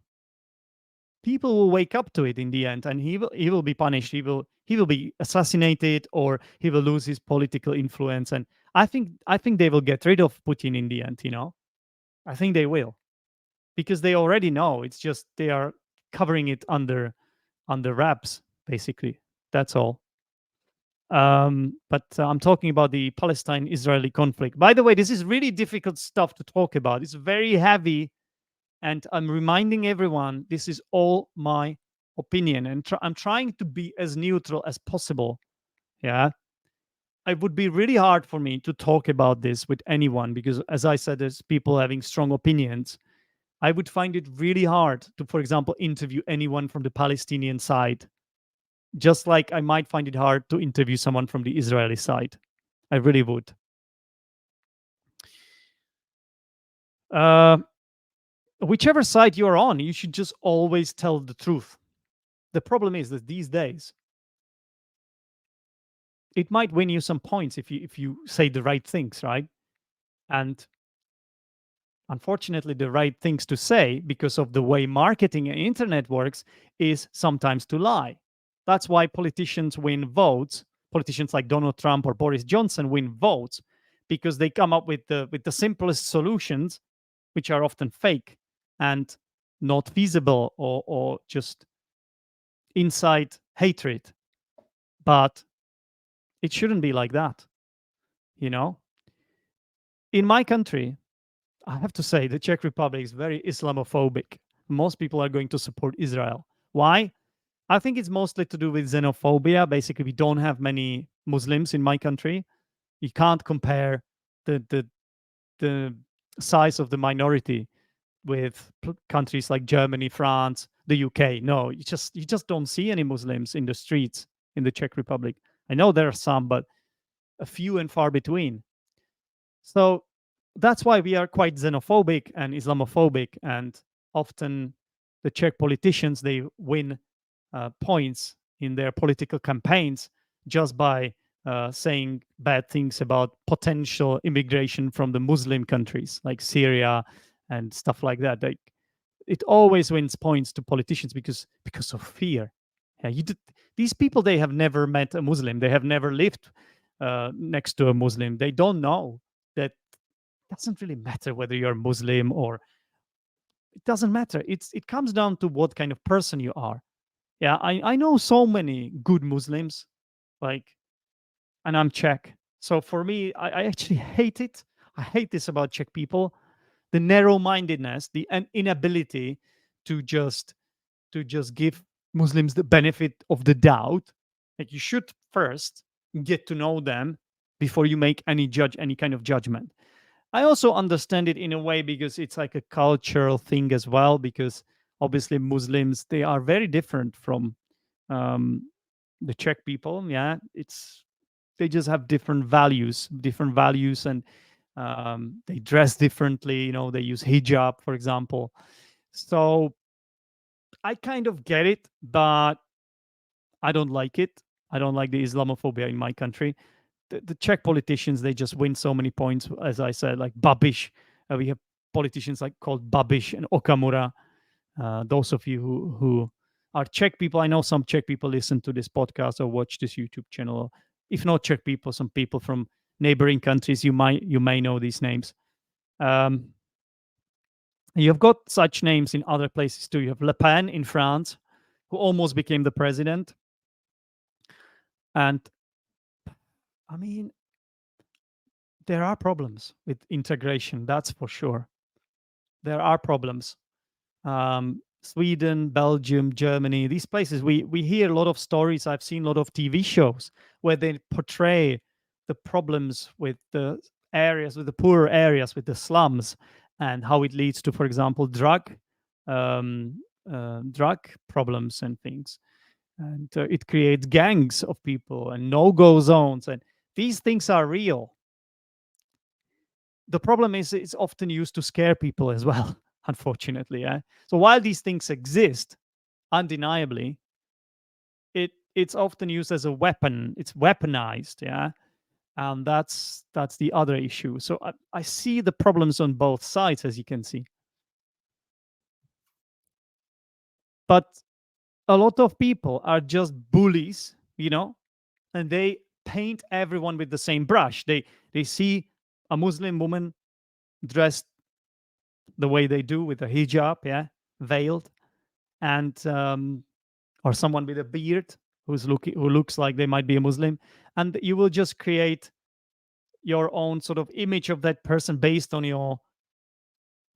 People will wake up to it in the end, and he will be punished. He will be assassinated, or he will lose his political influence. And I think they will get rid of Putin in the end, I think they will, because they already know. It's just they are covering it under wraps, basically. That's all. But I'm talking about the Palestine-Israeli conflict. By the way, this is really difficult stuff to talk about. It's very heavy, and I'm reminding everyone this is all my opinion, and I'm trying to be as neutral as possible. Yeah, it would be really hard for me to talk about this with anyone, because, as I said, there's people having strong opinions. I would find it really hard to, for example, interview anyone from the Palestinian side, just like I might find it hard to interview someone from the Israeli side. I really would. Uh, Whichever side you're on, you should just always tell the truth. The problem is that these days, it might win you some points if you say the right things, right? And unfortunately, the right things to say, because of the way marketing and internet works, is sometimes to lie. That's why politicians win votes. Politicians like Donald Trump or Boris Johnson win votes, because they come up with the simplest solutions, which are often fake and not feasible, or just incite hatred. But it shouldn't be like that, you know? In my country, I have to say the Czech Republic is very Islamophobic. Most people are going to support Israel. Why? I think it's mostly to do with xenophobia. Basically, we don't have many Muslims in my country. You can't compare the size of the minority with countries like Germany, France, the UK. No, you just don't see any Muslims in the streets in the Czech Republic. I know there are some, but a few and far between. So that's why we are quite xenophobic and Islamophobic, and often the Czech politicians, they win points in their political campaigns just by saying bad things about potential immigration from the Muslim countries like Syria and stuff like that. Like, it always wins points to politicians because of fear. Yeah, these people, they have never met a Muslim. They have never lived next to a Muslim. They don't know that. Doesn't really matter whether you're Muslim, or it doesn't matter. It comes down to what kind of person you are. Yeah, I know so many good Muslims, like, and I'm Czech. So for me, I actually hate it. I hate this about Czech people: the narrow-mindedness, the inability to just give Muslims the benefit of the doubt. Like, you should first get to know them before you make any kind of judgment. I also understand it in a way because it's like a cultural thing as well. Because obviously Muslims, they are very different from um, the Czech people. Yeah, it's they just have different values, and they dress differently. They use hijab, for example. So I kind of get it, but I don't like it. I don't like the Islamophobia in my country. The Czech politicians, they just win so many points, as I said, like Babiš. We have politicians like called Babiš and Okamura. Those of you who are Czech people, I know some Czech people listen to this podcast or watch this YouTube channel. If not Czech people, some people from neighboring countries, you may know these names. Um, you've got such names in other places too. You have Le Pen in France, who almost became the president. And I mean, there are problems with integration, that's for sure. There are problems. Sweden, Belgium, Germany, these places, we hear a lot of stories. I've seen a lot of TV shows where they portray the problems with the areas, with the poorer areas, with the slums, and how it leads to, for example, um, drug problems and things. And it creates gangs of people and no-go zones, and these things are real. The problem is it's often used to scare people as well, unfortunately. Yeah. So while these things exist, undeniably, it's often used as a weapon. It's weaponized. Yeah. And that's the other issue. So I see the problems on both sides, as you can see. But a lot of people are just bullies, and they paint everyone with the same brush. They see a Muslim woman dressed the way they do with a hijab, yeah, veiled, and or someone with a beard who looks like they might be a Muslim, and you will just create your own sort of image of that person based on your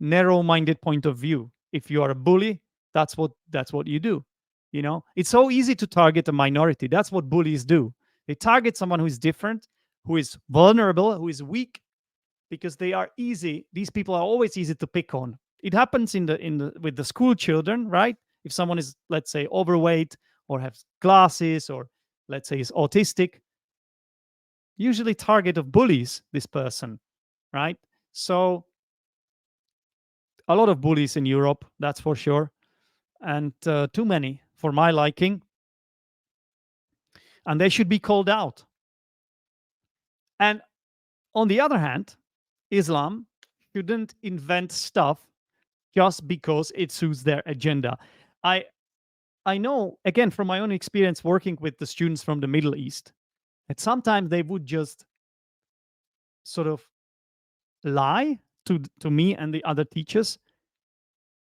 narrow-minded point of view. If you are a bully, that's what you do. It's so easy to target a minority. That's what bullies do. They target someone who is different, who is vulnerable, who is weak, because they are easy. These people are always easy to pick on. It happens in the with the school children, right? If someone is, let's say, overweight or has glasses, or let's say is autistic, usually target of bullies this person, right? So a lot of bullies in Europe, that's for sure, and too many for my liking, and they should be called out. And on the other hand, Islam shouldn't invent stuff just because it suits their agenda. I I know, again, from my own experience working with the students from the Middle East, that sometimes they would just sort of lie to me and the other teachers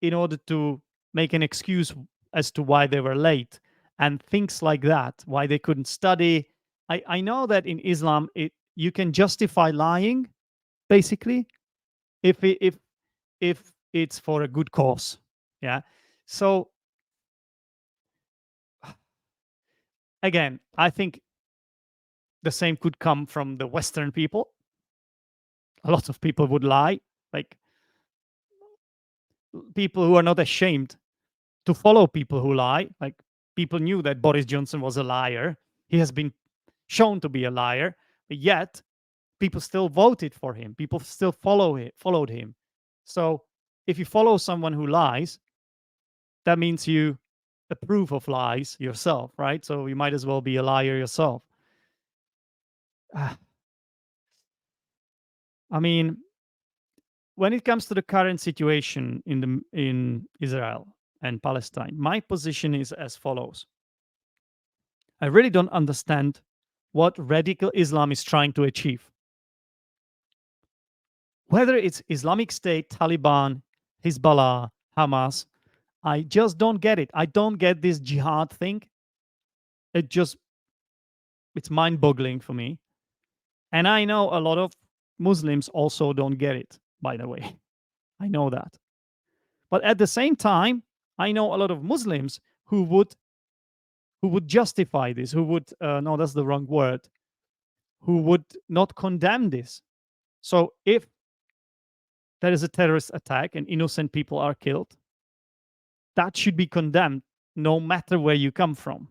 in order to make an excuse as to why they were late and things like that, why they couldn't study. I know that in Islam, you can justify lying basically if it's for a good cause. Yeah. So again, I think the same could come from the Western people. A lot of people would lie, like people who are not ashamed to follow people who lie. Like people knew that Boris Johnson was a liar. He has been shown to be a liar, but yet people still voted for him. People still followed him. So if you follow someone who lies, that means you approve of lies yourself, right? So you might as well be a liar yourself. Ah, I mean, when it comes to the current situation in Israel and Palestine, my position is as follows. I really don't understand what radical Islam is trying to achieve. Whether it's Islamic State, Taliban, Hezbollah, Hamas, I just don't get it. I don't get this jihad thing. It's mind-boggling for me. And I know a lot of Muslims also don't get it, by the way. I know that. But at the same time, I know a lot of Muslims who would justify this, who would no, that's the wrong word, who would not condemn this. So if there is a terrorist attack and innocent people are killed, that should be condemned no matter where you come from,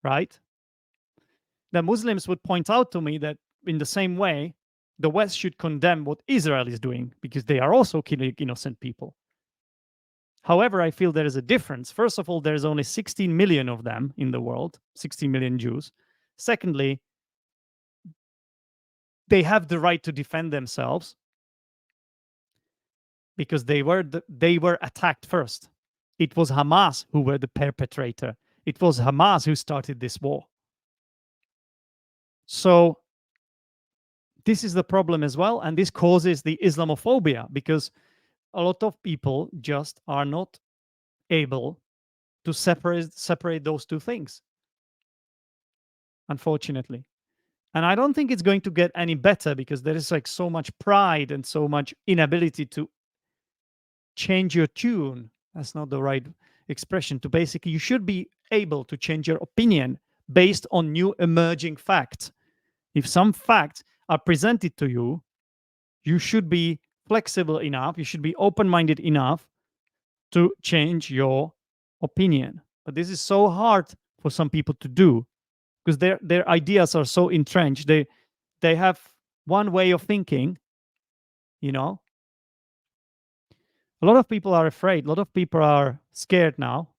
right? The Muslims would point out to me that in the same way, the West should condemn what Israel is doing because they are also killing innocent people. However, I feel there is a difference. First of all, there's only 16 million of them in the world, 16 million Jews. Secondly, they have the right to defend themselves because they were attacked first. It was Hamas who were the perpetrator. It was Hamas who started this war. So this is the problem as well, and this causes the Islamophobia because a lot of people just are not able to separate those two things, unfortunately. And I don't think it's going to get any better because there is like so much pride and so much inability to change your tune. That's not the right expression. To basically, you should be able to change your opinion based on new emerging facts. If some facts are presented to you, you should be flexible enough, you should be open-minded enough to change your opinion. But this is so hard for some people to do because their ideas are so entrenched. They have one way of thinking, you know. A lot of people are afraid. A lot of people are scared now,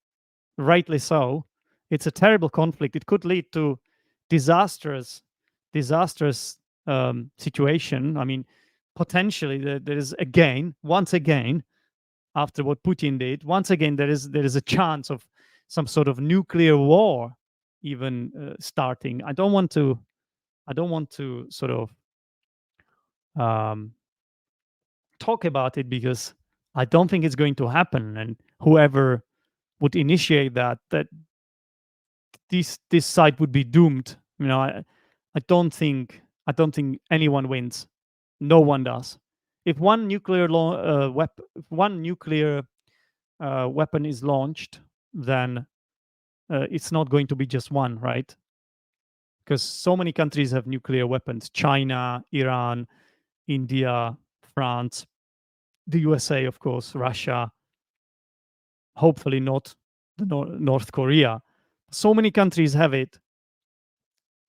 rightly so. It's a terrible conflict. It could lead to disastrous situation. I mean, potentially there is once again, after what Putin did, once again there is a chance of some sort of nuclear war even starting. I don't want to sort of um, talk about it because I don't think it's going to happen. And whoever would initiate that this side would be doomed. You know, I don't think anyone wins. No one does. If one nuclear weapon is launched, then it's not going to be just one, right? Because so many countries have nuclear weapons: China, Iran, India, France, the USA, of course, Russia. Hopefully not the North Korea. So many countries have it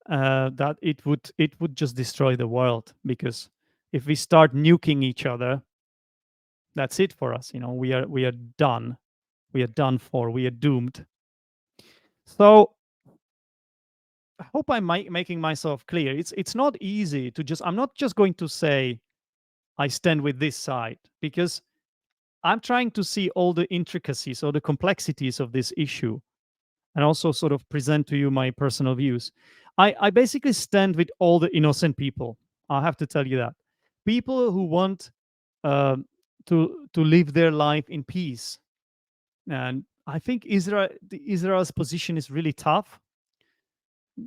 that it would just destroy the world, because if we start nuking each other, that's it for us. You know, we are done. We are done for. We are doomed. So I hope I'm making myself clear. It's not easy to just. I'm not just going to say I stand with this side, because I'm trying to see all the intricacies or the complexities of this issue, and also sort of present to you my personal views. I basically stand with all the innocent people. I have to tell you that. People who want to live their life in peace. And I think Israel's position is really tough.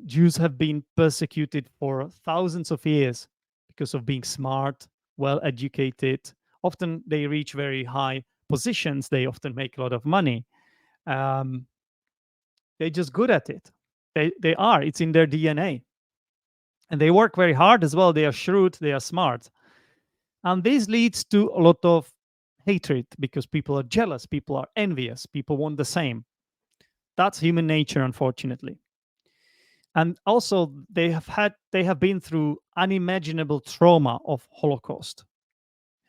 Jews have been persecuted for thousands of years because of being smart, well educated. Often they reach very high positions. They often make a lot of money. Um, they're just good at it. They are. It's in their DNA, and they work very hard as well. They are shrewd. They are smart, and this leads to a lot of hatred because people are jealous. People are envious. People want the same. That's human nature, unfortunately. And also they have been through unimaginable trauma of Holocaust.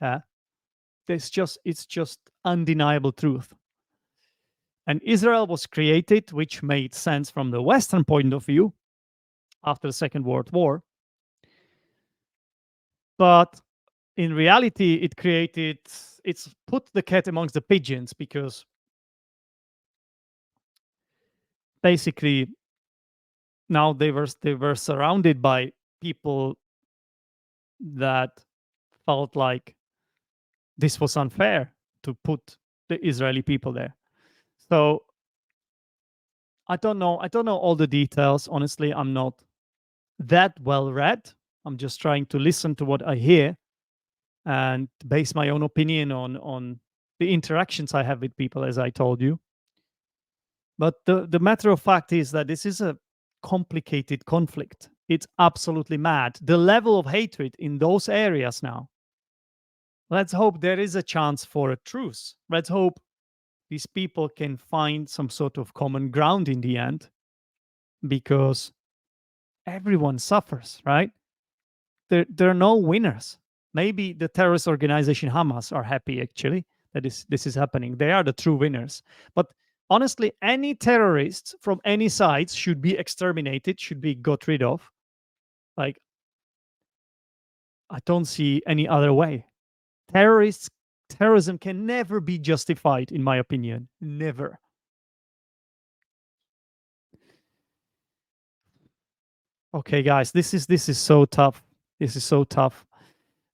Yeah, it's just undeniable truth. And Israel was created, which made sense from the Western point of view after the Second World War. But in reality, it's put the cat amongst the pigeons, because basically now they were surrounded by people that felt like this was unfair to put the Israeli people there. So I don't know. I don't know all the details. Honestly, I'm not that well read. I'm just trying to listen to what I hear and base my own opinion on the interactions I have with people, as I told you. But the matter of fact is that this is a complicated conflict. It's absolutely mad. The level of hatred in those areas now Let's hope there is a chance for a truce. Let's hope these people can find some sort of common ground in the end, because everyone suffers, right? There are no winners. Maybe the terrorist organization Hamas are happy actually that this is happening. They are the true winners. But honestly, any terrorists from any sides should be exterminated, should be got rid of. Like, I don't see any other way. Terrorists, terrorism can never be justified, in my opinion. Never. Okay, guys, this is so tough. This is so tough.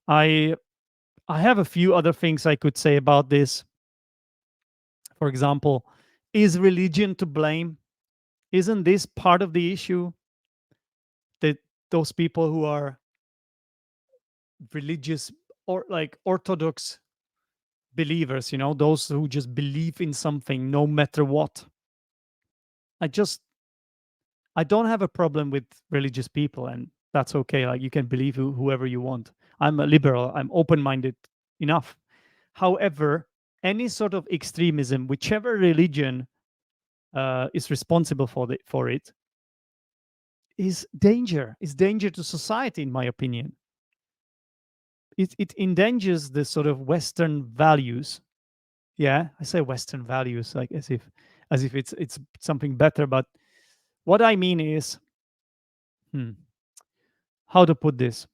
I I have a few other things I could say about this. For example, is religion to blame? Isn't this part of the issue, that those people who are religious or like orthodox believers, those who just believe in something no matter what? I just I don't have a problem with religious people, and that's okay. Like, you can believe whoever you want. I'm a liberal. I'm open-minded enough. However, any sort of extremism, whichever religion is responsible for it, is danger to society, in my opinion. It endangers the sort of Western values. Yeah, I say Western values like as if it's something better. But what I mean is, hmm, how to put this?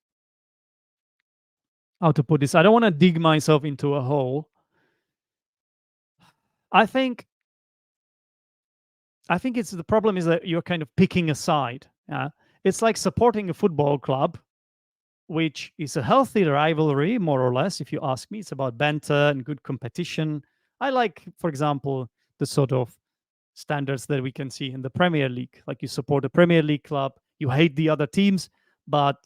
How to put this? I don't want to dig myself into a hole. I think I think it's the problem is that you're kind of picking a side. It's like supporting a football club, which is a healthy rivalry, more or less. If you ask me, it's about banter and good competition. I like, for example, the sort of standards that we can see in the Premier League. Like, you support a Premier League club, you hate the other teams, but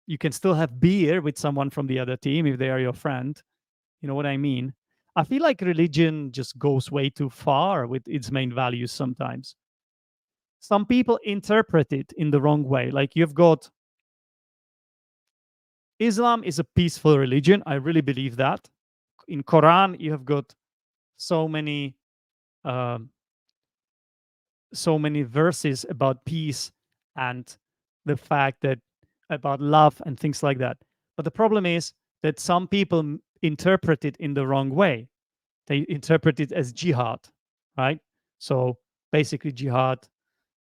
you can still have beer with someone from the other team if they are your friend. You know what I mean? I feel like religion just goes way too far with its main values sometimes. Some people interpret it in the wrong way. Like, you've got Islam is a peaceful religion. I really believe that. In Quran, you have got so many um, so many verses about peace and the fact that about love and things like that. But the problem is that some people interpret it in the wrong way. They interpret it as jihad, right? So basically, jihad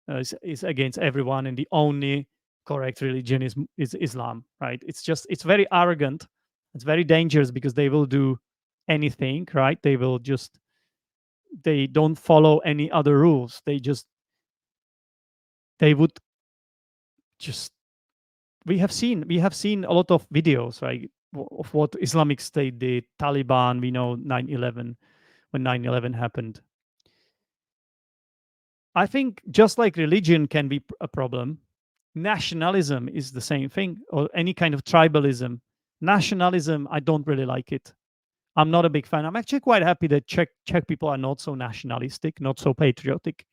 is against everyone, and the only correct religion is Islam, right? It's very arrogant. It's very dangerous because they will do anything, right? They don't follow any other rules. They would just we have seen a lot of videos, right, of what Islamic State did, Taliban. We know 9/11, when 9/11 happened. I think just like religion can be a problem, nationalism is the same thing, or any kind of tribalism. Nationalism, I don't really like it. I'm not a big fan. I'm actually quite happy that Czech people are not so nationalistic, not so patriotic.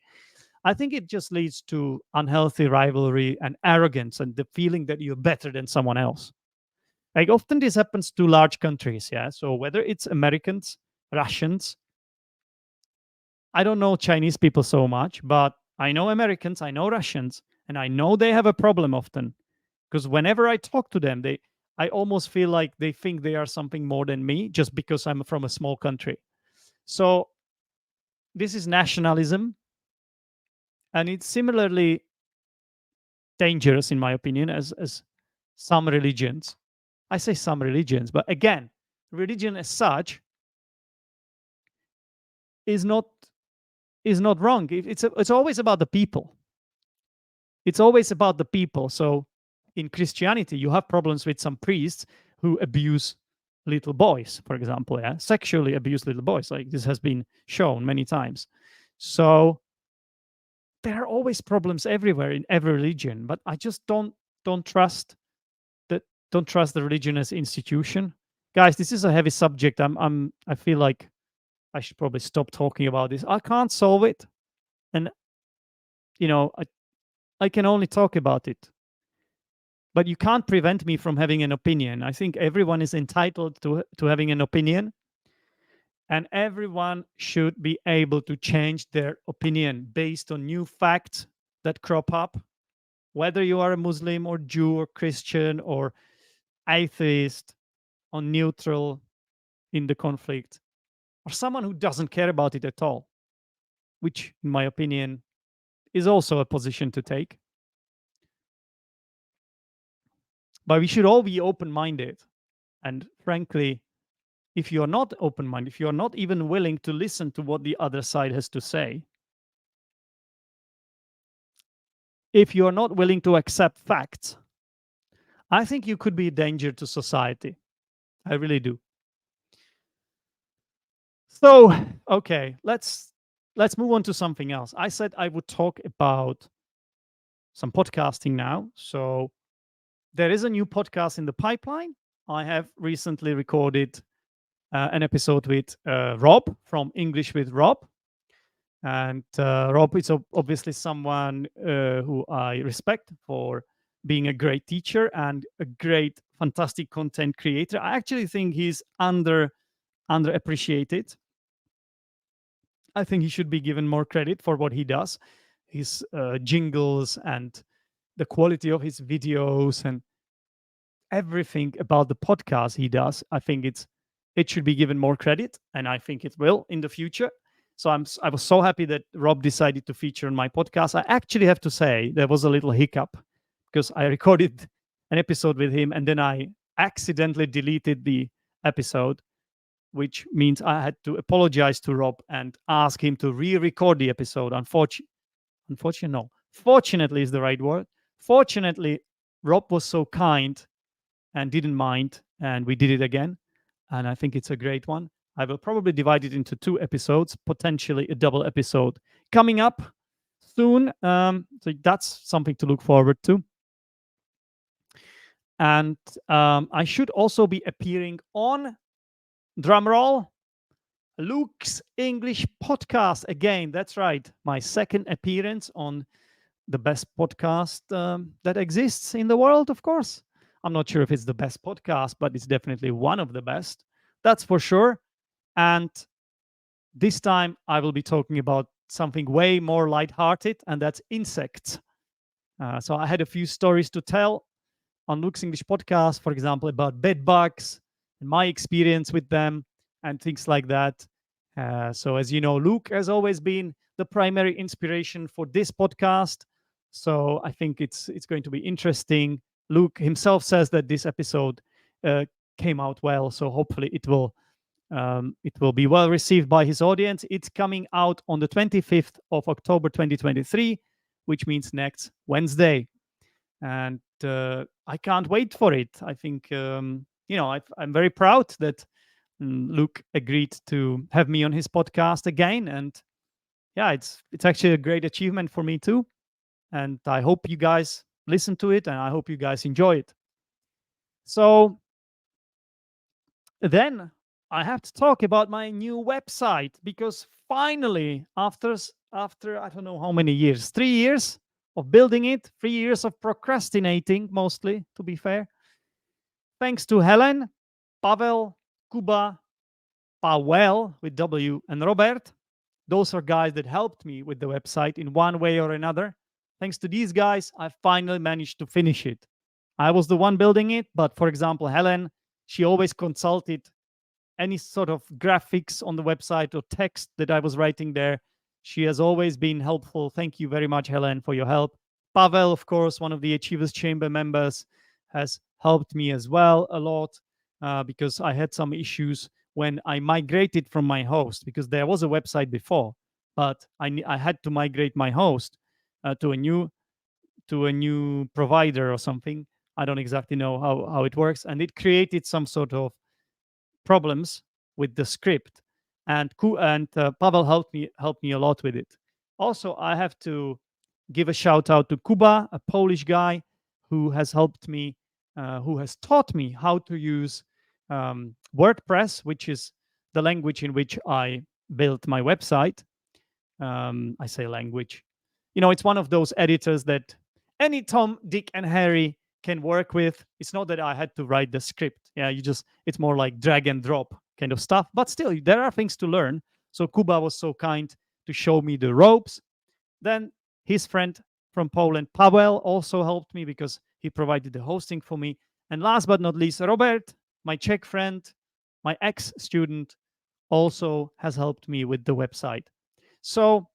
I think it just leads to unhealthy rivalry and arrogance and the feeling that you're better than someone else. Like, often this happens to large countries, yeah. So whether it's Americans, Russians, I don't know Chinese people so much, but I know Americans, I know Russians, and I know they have a problem often, because whenever I talk to them, I almost feel like they think they are something more than me just because I'm from a small country. So this is nationalism, and it's similarly dangerous, in my opinion, as some religions. I say some religions, but again, religion as such is not wrong. It's always about the people. It's always about the people. So in Christianity, you have problems with some priests who abuse little boys, for example, yeah, sexually abuse little boys. Like, this has been shown many times. So there are always problems everywhere in every religion. But I just don't trust that don't trust the religion as institution. Guys, this is a heavy subject. I feel like I should probably stop talking about this. I can't solve it, and I can only talk about it. But you can't prevent me from having an opinion. I think everyone is entitled to having an opinion, and everyone should be able to change their opinion based on new facts that crop up, whether you are a Muslim or Jew or Christian or atheist or neutral in the conflict, or someone who doesn't care about it at all, which, in my opinion, is also a position to take. But we should all be open minded. And frankly, if you're not open minded, if you're not even willing to listen to what the other side has to say, if you're not willing to accept facts, I think you could be a danger to society. I really do. So, okay, let's move on to something else. I said I would talk about some podcasting now. So there is a new podcast in the pipeline. I have recently recorded an episode with Rob from English with Rob. And Rob is obviously someone who I respect for being a great teacher and a great, fantastic content creator. I actually think he's underappreciated. I think he should be given more credit for what he does, his jingles and the quality of his videos and everything about the podcast he does. I think it should be given more credit, and I think it will in the future. So I was so happy that Rob decided to feature on my podcast. I actually have to say there was a little hiccup because I recorded an episode with him and then I accidentally deleted the episode, which means I had to apologize to Rob and ask him to re-record the episode. Unfortunately, no. Fortunately is the right word. Fortunately, Rob was so kind and didn't mind, and we did it again. And I think it's a great one. I will probably divide it into 2 episodes, potentially a double episode coming up soon. So that's something to look forward to. And I should also be appearing on, drumroll, Luke's English podcast again. That's right, my second appearance on the best podcast that exists in the world, of course. I'm not sure if it's the best podcast, but it's definitely one of the best. That's for sure. And this time I will be talking about something way more lighthearted, and that's insects. So I had a few stories to tell on Luke's English podcast, for example, about bed bugs and my experience with them and things like that. So as you know, Luke has always been the primary inspiration for this podcast. So I think it's going to be interesting. Luke himself says that this episode came out well, so hopefully it will be well received by his audience. It's coming out on the 25th of October 2023, which means next Wednesday. And I can't wait for it. I think, I'm very proud that Luke agreed to have me on his podcast again. And yeah, it's actually a great achievement for me too. And I hope you guys listen to it and I hope you guys enjoy it. So then I have to talk about my new website because finally, after I don't know how many years, 3 years of building it, 3 years of procrastinating, mostly, to be fair, thanks to Helen, Pavel, Kuba, Pavel with W, and Robert. Those are guys that helped me with the website in one way or another. Thanks to these guys, I finally managed to finish it. I was the one building it, but for example, Helen, she always consulted any sort of graphics on the website or text that I was writing there. She has always been helpful. Thank you very much, Helen, for your help. Pavel, of course, one of the Achievers Chamber members, has helped me as well a lot because I had some issues when I migrated from my host, because there was a website before, but I had to migrate my host to a new provider or something. I don't exactly know how it works, and it created some sort of problems with the script. And Pavel helped me a lot with it. Also, I have to give a shout out to Kuba, a Polish guy who has helped me, who has taught me how to use WordPress, which is the language in which I built my website. I say language. It's one of those editors that any Tom, Dick, and Harry can work with. It's not that I had to write the script. Yeah, it's more like drag and drop kind of stuff. But still, there are things to learn. So Kuba was so kind to show me the ropes. Then his friend from Poland, Paweł, also helped me because he provided the hosting for me. And last but not least, Robert, my Czech friend, my ex-student, also has helped me with the website. So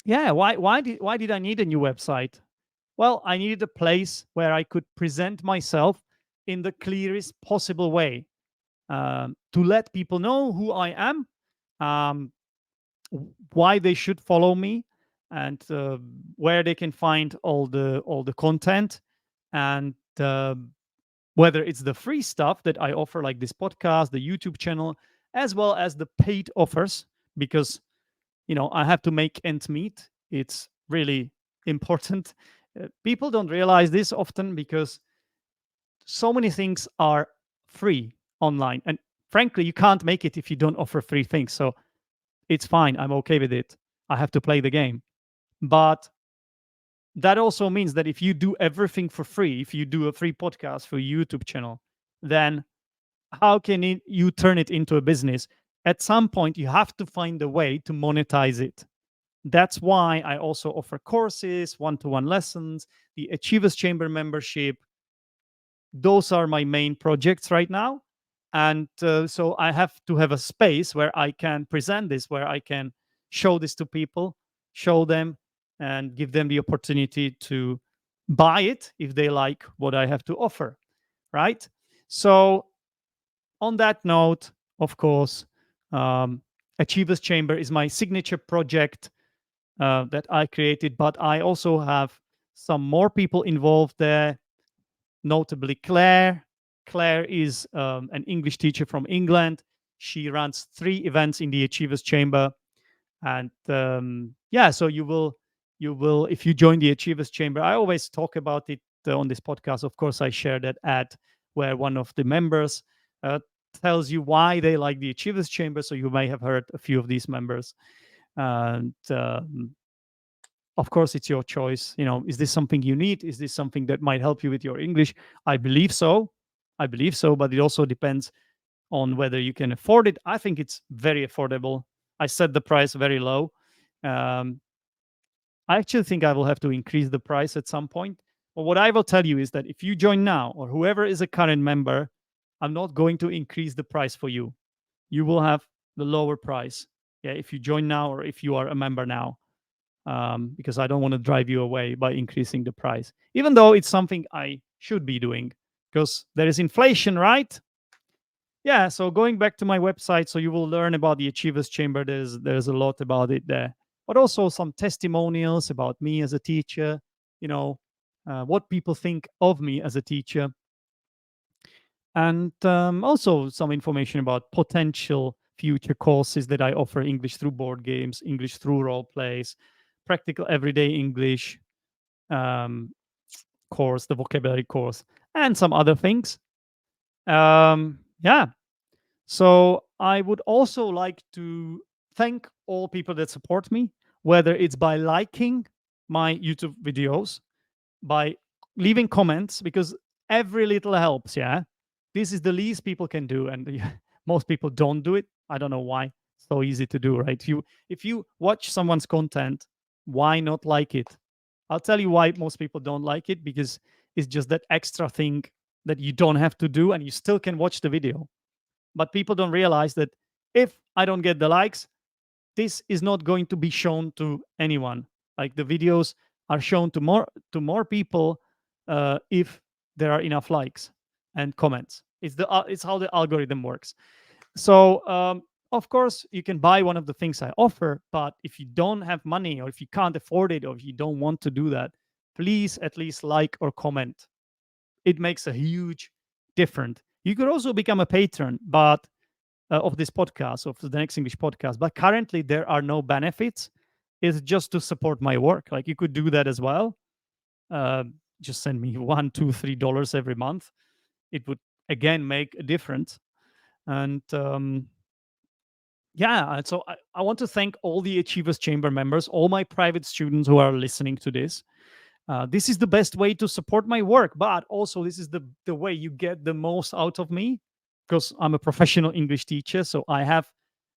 yeah, why did I need a new website? Well, I needed a place where I could present myself in the clearest possible way, to let people know who I am, um, why they should follow me, and where they can find all the content, and whether it's the free stuff that I offer, like this podcast, the YouTube channel, as well as the paid offers, because I have to make ends meet. It's really important. People don't realize this often because so many things are free online, and frankly, you can't make it if you don't offer free things. So it's fine. I'm okay with it. I have to play the game. But that also means that if you do everything for free, if you do a free podcast for a YouTube channel, then how can you turn it into a business? At some point, you have to find a way to monetize it. That's why I also offer courses, one-to-one lessons, the Achievers Chamber membership. Those are my main projects right now. And so I have to have a space where I can present this, where I can show this to people, show them, and give them the opportunity to buy it if they like what I have to offer, right? So on that note, of course, um, Achievers Chamber is my signature project that I created, but I also have some more people involved there, notably Claire. Claire is an English teacher from England. She runs 3 events in the Achievers Chamber, and yeah, so you will if you join the Achievers Chamber. I always talk about it on this podcast. Of course, I share that ad where one of the members uh, tells you why they like the Achievers Chamber. So you may have heard a few of these members, and of course it's your choice. Is this something you need? Is this something that might help you with your English? I believe so i believe so but it also depends on whether you can afford it. I think it's very affordable. I set the price very low. um, I actually think I will have to increase the price at some point. But what I will tell you is that if you join now, or whoever is a current member, I'm not going to increase the price for you. You will have the lower price, yeah, if you join now or if you are a member now, because I don't want to drive you away by increasing the price, even though it's something I should be doing because there is inflation, right? Yeah. So going back to my website, so you will learn about the Achievers Chamber. There's a lot about it there, but also some testimonials about me as a teacher. You know, what people think of me as a teacher, and also some information about potential future courses that I offer: English through board games, English through role plays, practical everyday English um, course, the vocabulary course, and some other things. Yeah. So I would also like to thank all people that support me, whether it's by liking my YouTube videos, by leaving comments, because every little helps. Yeah, this is the least people can do, and most people don't do it. I don't know why. So easy to do, right? If you watch someone's content, why not like it? I'll tell you why most people don't like it, because it's just that extra thing that you don't have to do and you still can watch the video. But people don't realize that if I don't get the likes, this is not going to be shown to anyone. Like, the videos are shown to more people if there are enough likes and comments. It's how the algorithm works. So of course you can buy one of the things I offer, but if you don't have money, or if you can't afford it, or if you don't want to do that, please at least like or comment. It makes a huge difference. You could also become a patron, but of this podcast, of the Next English podcast. But currently, there are no benefits. It's just to support my work. Like, you could do that as well. Uh, just send me $1, $2, $3 every month. It would again make a difference. And yeah, and so I want to thank all the Achievers Chamber members, all my private students who are listening to this. This is the best way to support my work, but also this is the way you get the most out of me, because I'm a professional English teacher, so I have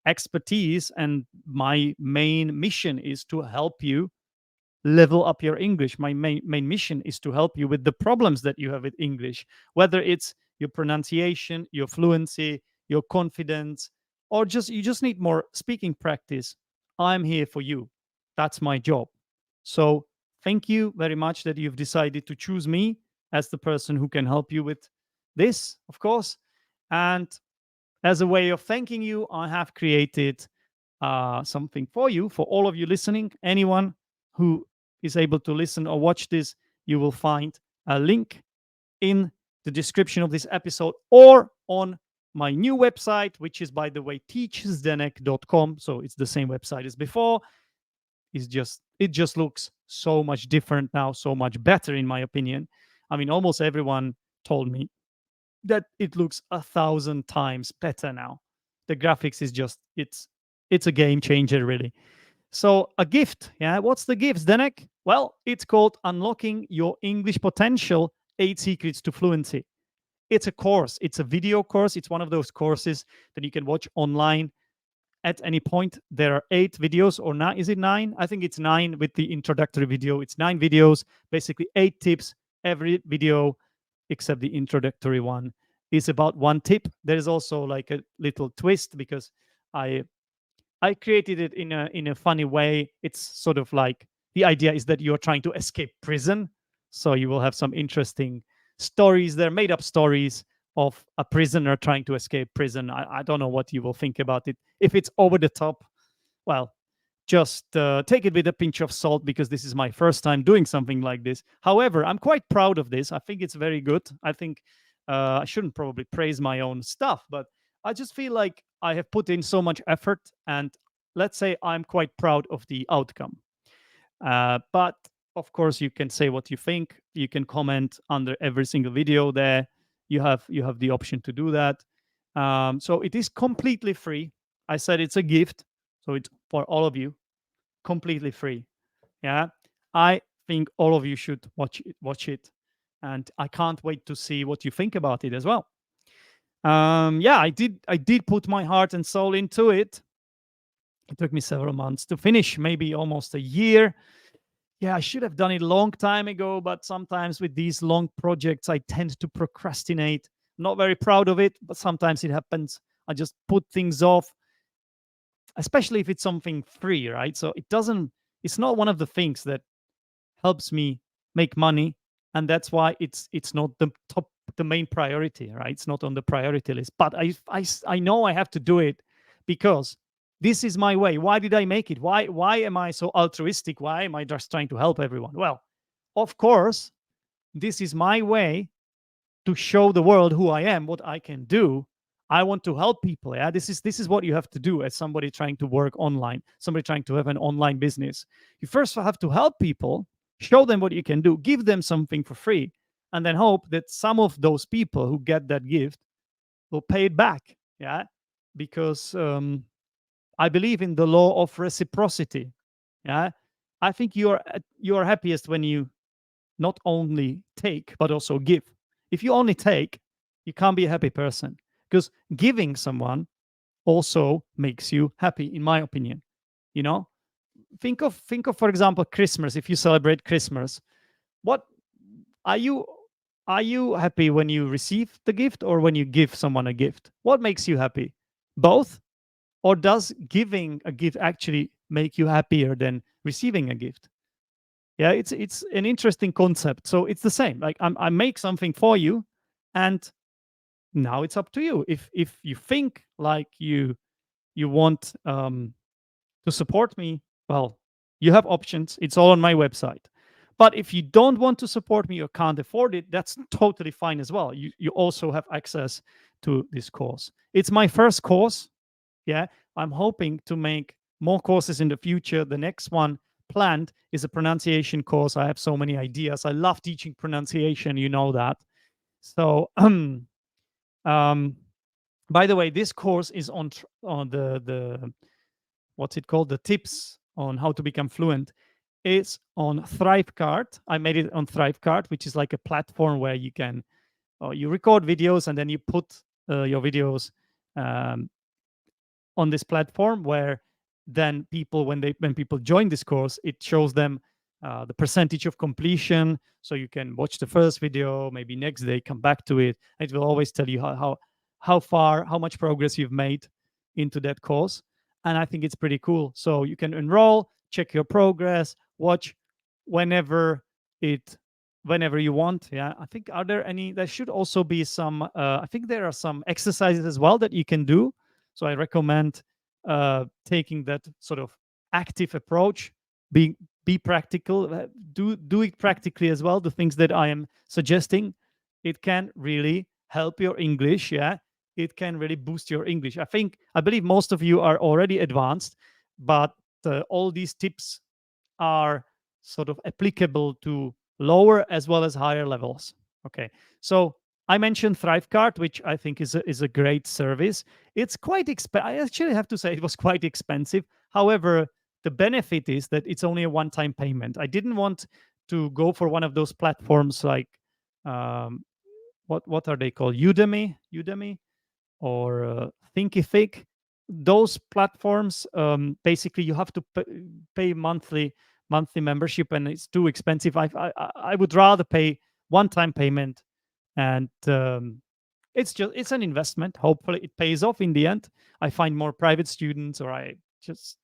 expertise, and my main mission is to help you level up your English. My main mission is to help you with the problems that you have with English, whether it's your pronunciation, your fluency, your confidence, or just you just need more speaking practice. I'm here for you. That's my job. So thank you very much that you've decided to choose me as the person who can help you with this, of course. And as a way of thanking you, I have created something for you, for all of you listening. Anyone who is able to listen or watch this, you will find a link in the description of this episode or on my new website, which is, by the way, teachzdenek.com. So it's the same website as before. It just looks so much different now, so much better, in my opinion. I mean, almost everyone told me that it looks 1,000 times better now. The graphics is just it's a game changer, really. So a gift, yeah. What's the gift, Zdenek? Well, it's called Unlocking Your English Potential: 8 Secrets to Fluency. It's a course. It's a video course. It's one of those courses that you can watch online at any point. There are 8 videos, or nine. Is it 9? I think it's 9 with the introductory video. It's 9 videos, basically 8 tips. Every video, except the introductory one, is about one tip. There is also like a little twist, because I I created it in a funny way. It's sort of like, the idea is that you're trying to escape prison, so you will have some interesting stories there, made up stories of a prisoner trying to escape prison. I don't know what you will think about it. If it's over the top, well, just take it with a pinch of salt, because this is my first time doing something like this. However, I'm quite proud of this. I think it's very good. I think I shouldn't probably praise my own stuff, but I just feel like I have put in so much effort, and let's say I'm quite proud of the outcome. But of course, you can say what you think. You can comment under every single video there. You have the option to do that. So it is completely free. I said it's a gift, so it's for all of you, completely free. Yeah, I think all of you should watch it, and I can't wait to see what you think about it as well. Yeah, I did put my heart and soul into it. It took me several months to finish, maybe almost a year. Yeah, I should have done it a long time ago, but sometimes with these long projects, I tend to procrastinate. Not very proud of it, but sometimes it happens. I just put things off, especially if it's something free, right? So it's not one of the things that helps me make money, and that's why it's not the main priority, right? It's not on the priority list, but I know I have to do it, because this is my way. Why did I make it? Why am I so altruistic? Why am I just trying to help everyone? Well, of course, this is my way to show the world who I am, what I can do. I want to help people. Yeah, this is what you have to do as somebody trying to work online, somebody trying to have an online business. You first have to help people, show them what you can do, give them something for free, and then hope that some of those people who get that gift will pay it back. Yeah, because I believe in the law of reciprocity. Yeah, I think you are happiest when you not only take but also give. If you only take, you can't be a happy person, because giving someone also makes you happy, in my opinion. You know, think of for example Christmas. If you celebrate Christmas, what are you are you happy when you receive the gift or when you give someone a gift? What makes you happy? Both? Or does giving a gift actually make you happier than receiving a gift? Yeah, it's an interesting concept. So it's the same. Like I make something for you, and now it's up to you. If you think like you want to support me, well, you have options. It's all on my website. But if you don't want to support me or can't afford it, that's totally fine as well. You also have access to this course. It's my first course. Yeah, I'm hoping to make more courses in the future. The next one planned is a pronunciation course. I have so many ideas. I love teaching pronunciation, you know that. So um by the way, this course is on the what's it called, the tips on how to become fluent. is on Thrivecart. I made it on Thrivecart, which is like a platform where you can you record videos and then you put your videos um, on this platform where then people when people join this course, it shows them the percentage of completion, so you can watch the first video, maybe next day come back to it. It will always tell you how far, how much progress you've made into that course. And I think it's pretty cool, so you can enroll, check your progress, watch whenever it whenever you want. Yeah, I think, are there any, there should also be some I think there are some exercises as well that you can do, so I recommend taking that sort of active approach, being be practical, do it practically as well. The things that I am suggesting, it can really help your English. Yeah, it can really boost your English. I believe most of you are already advanced, but all these tips are sort of applicable to lower as well as higher levels. Okay, so I mentioned Thrivecart, which I think is a great service. It's quite expensive. I actually have to say it was quite expensive. However, the benefit is that it's only a one-time payment. I didn't want to go for one of those platforms like um, what are they called? Udemy, or Thinkific. Those platforms, basically, you have to pay monthly membership, and it's too expensive. I would rather pay one-time payment, and it's an investment. Hopefully, it pays off in the end. I find more private students, or I just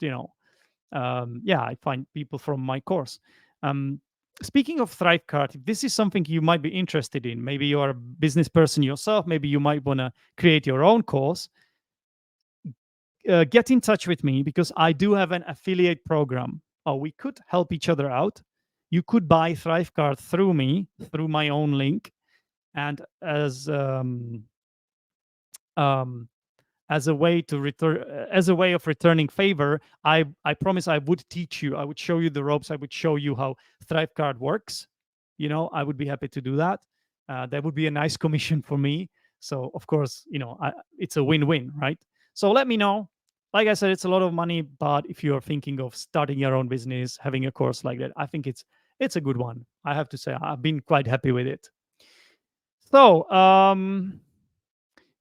yeah, I find people from my course. Um, Speaking of Thrivecart, if this is something you might be interested in, maybe you are a business person yourself, maybe you might want to create your own course, get in touch with me because I do have an affiliate program. Oh, we could help each other out. You could buy Thrivecart through me, through my own link, and um, as a way to return, as a way of returning favor, I promise I would teach you, I would show you the ropes, I would show you how Thrivecart works. I would be happy to do that. That would be a nice commission for me. So of course, it's a win-win, right? So let me know. Like I said, it's a lot of money, but if you're thinking of starting your own business, having a course like that, I think it's a good one. I have to say I've been quite happy with it. So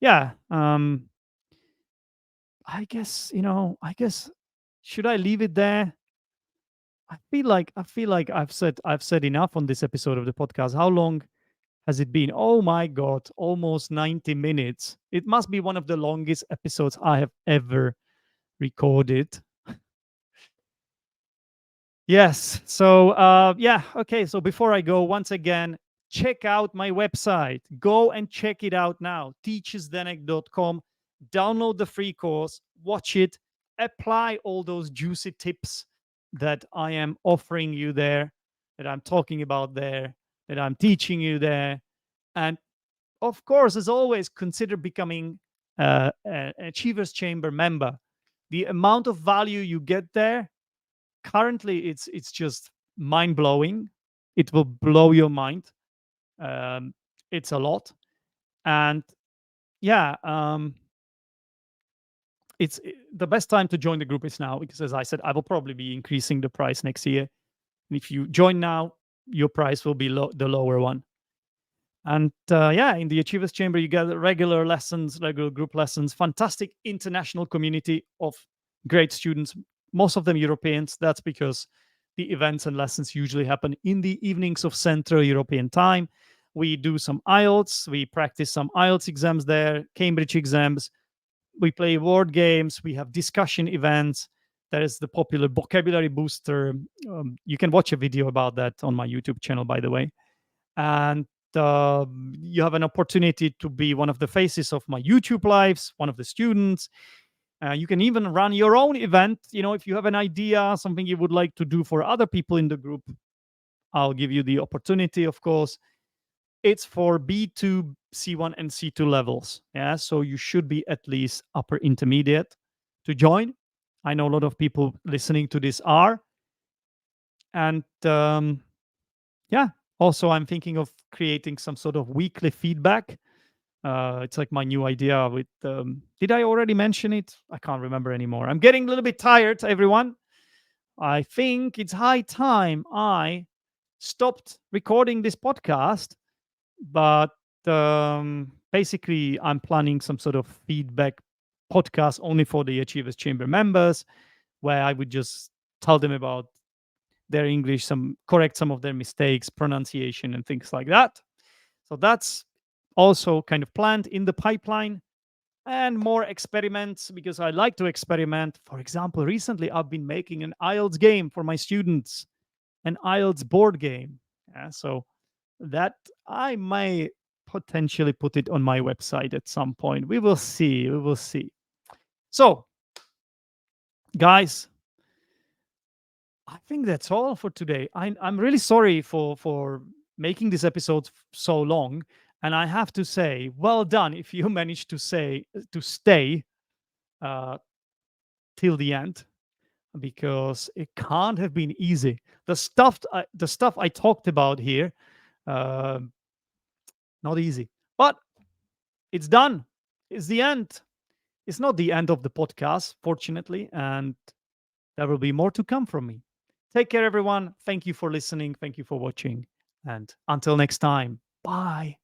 yeah, I guess should I leave it there? I feel like I've said enough on this episode of the podcast. How long has it been? Oh my god, almost 90 minutes. It must be one of the longest episodes I have ever recorded. Yes. So, yeah. Okay. So before I go, once again, check out my website. Go and check it out now. teachzdenek.com. Download the free course, watch it, apply all those juicy tips that I am offering you there, that I'm talking about there, that I'm teaching you there. And of course, as always, consider becoming an Achievers Chamber member. The amount of value you get there, currently it's just mind blowing. It will blow your mind. um, it's a lot. And yeah, the best time to join the group is now, because as I said, I will probably be increasing the price next year, and if you join now, your price will be the lower one. And yeah, in the Achievers Chamber, you get regular lessons, regular group lessons, fantastic international community of great students, most of them Europeans. That's because the events and lessons usually happen in the evenings of Central European time. We do some IELTS, we practice some IELTS exams there, Cambridge exams. We play word games, we have discussion events. There is the popular vocabulary booster. You can watch a video about that on my YouTube channel, by the way. And you have an opportunity to be one of the faces of my YouTube lives, one of the students. You can even run your own event. If you have an idea, something you would like to do for other people in the group, I'll give you the opportunity, of course. It's for B2, C1, and C2 levels. Yeah, so you should be at least upper intermediate to join. I know a lot of people listening to this are. And yeah, also I'm thinking of creating some sort of weekly feedback. It's like my new idea with did I already mention it? I can't remember anymore. I'm getting a little bit tired, everyone. I think it's high time I stopped recording this podcast, but basically, I'm planning some sort of feedback podcast only for the Achievers Chamber members, where I would just tell them about their English, correct some of their mistakes, pronunciation, and things like that. So that's also kind of planned in the pipeline, and more experiments because I like to experiment. For example, recently I've been making an IELTS game for my students, an IELTS board game. Yeah, so that I may potentially put it on my website at some point. We will see. We will see. So, guys, I think that's all for today. I'm really sorry for making this episode so long, and I have to say, well done if you managed to stay uh, till the end, because it can't have been easy. The stuff I talked about here, uh, not easy, but it's done. It's the end. It's not the end of the podcast, fortunately, and there will be more to come from me. Take care, everyone. Thank you for listening. Thank you for watching. And until next time, bye.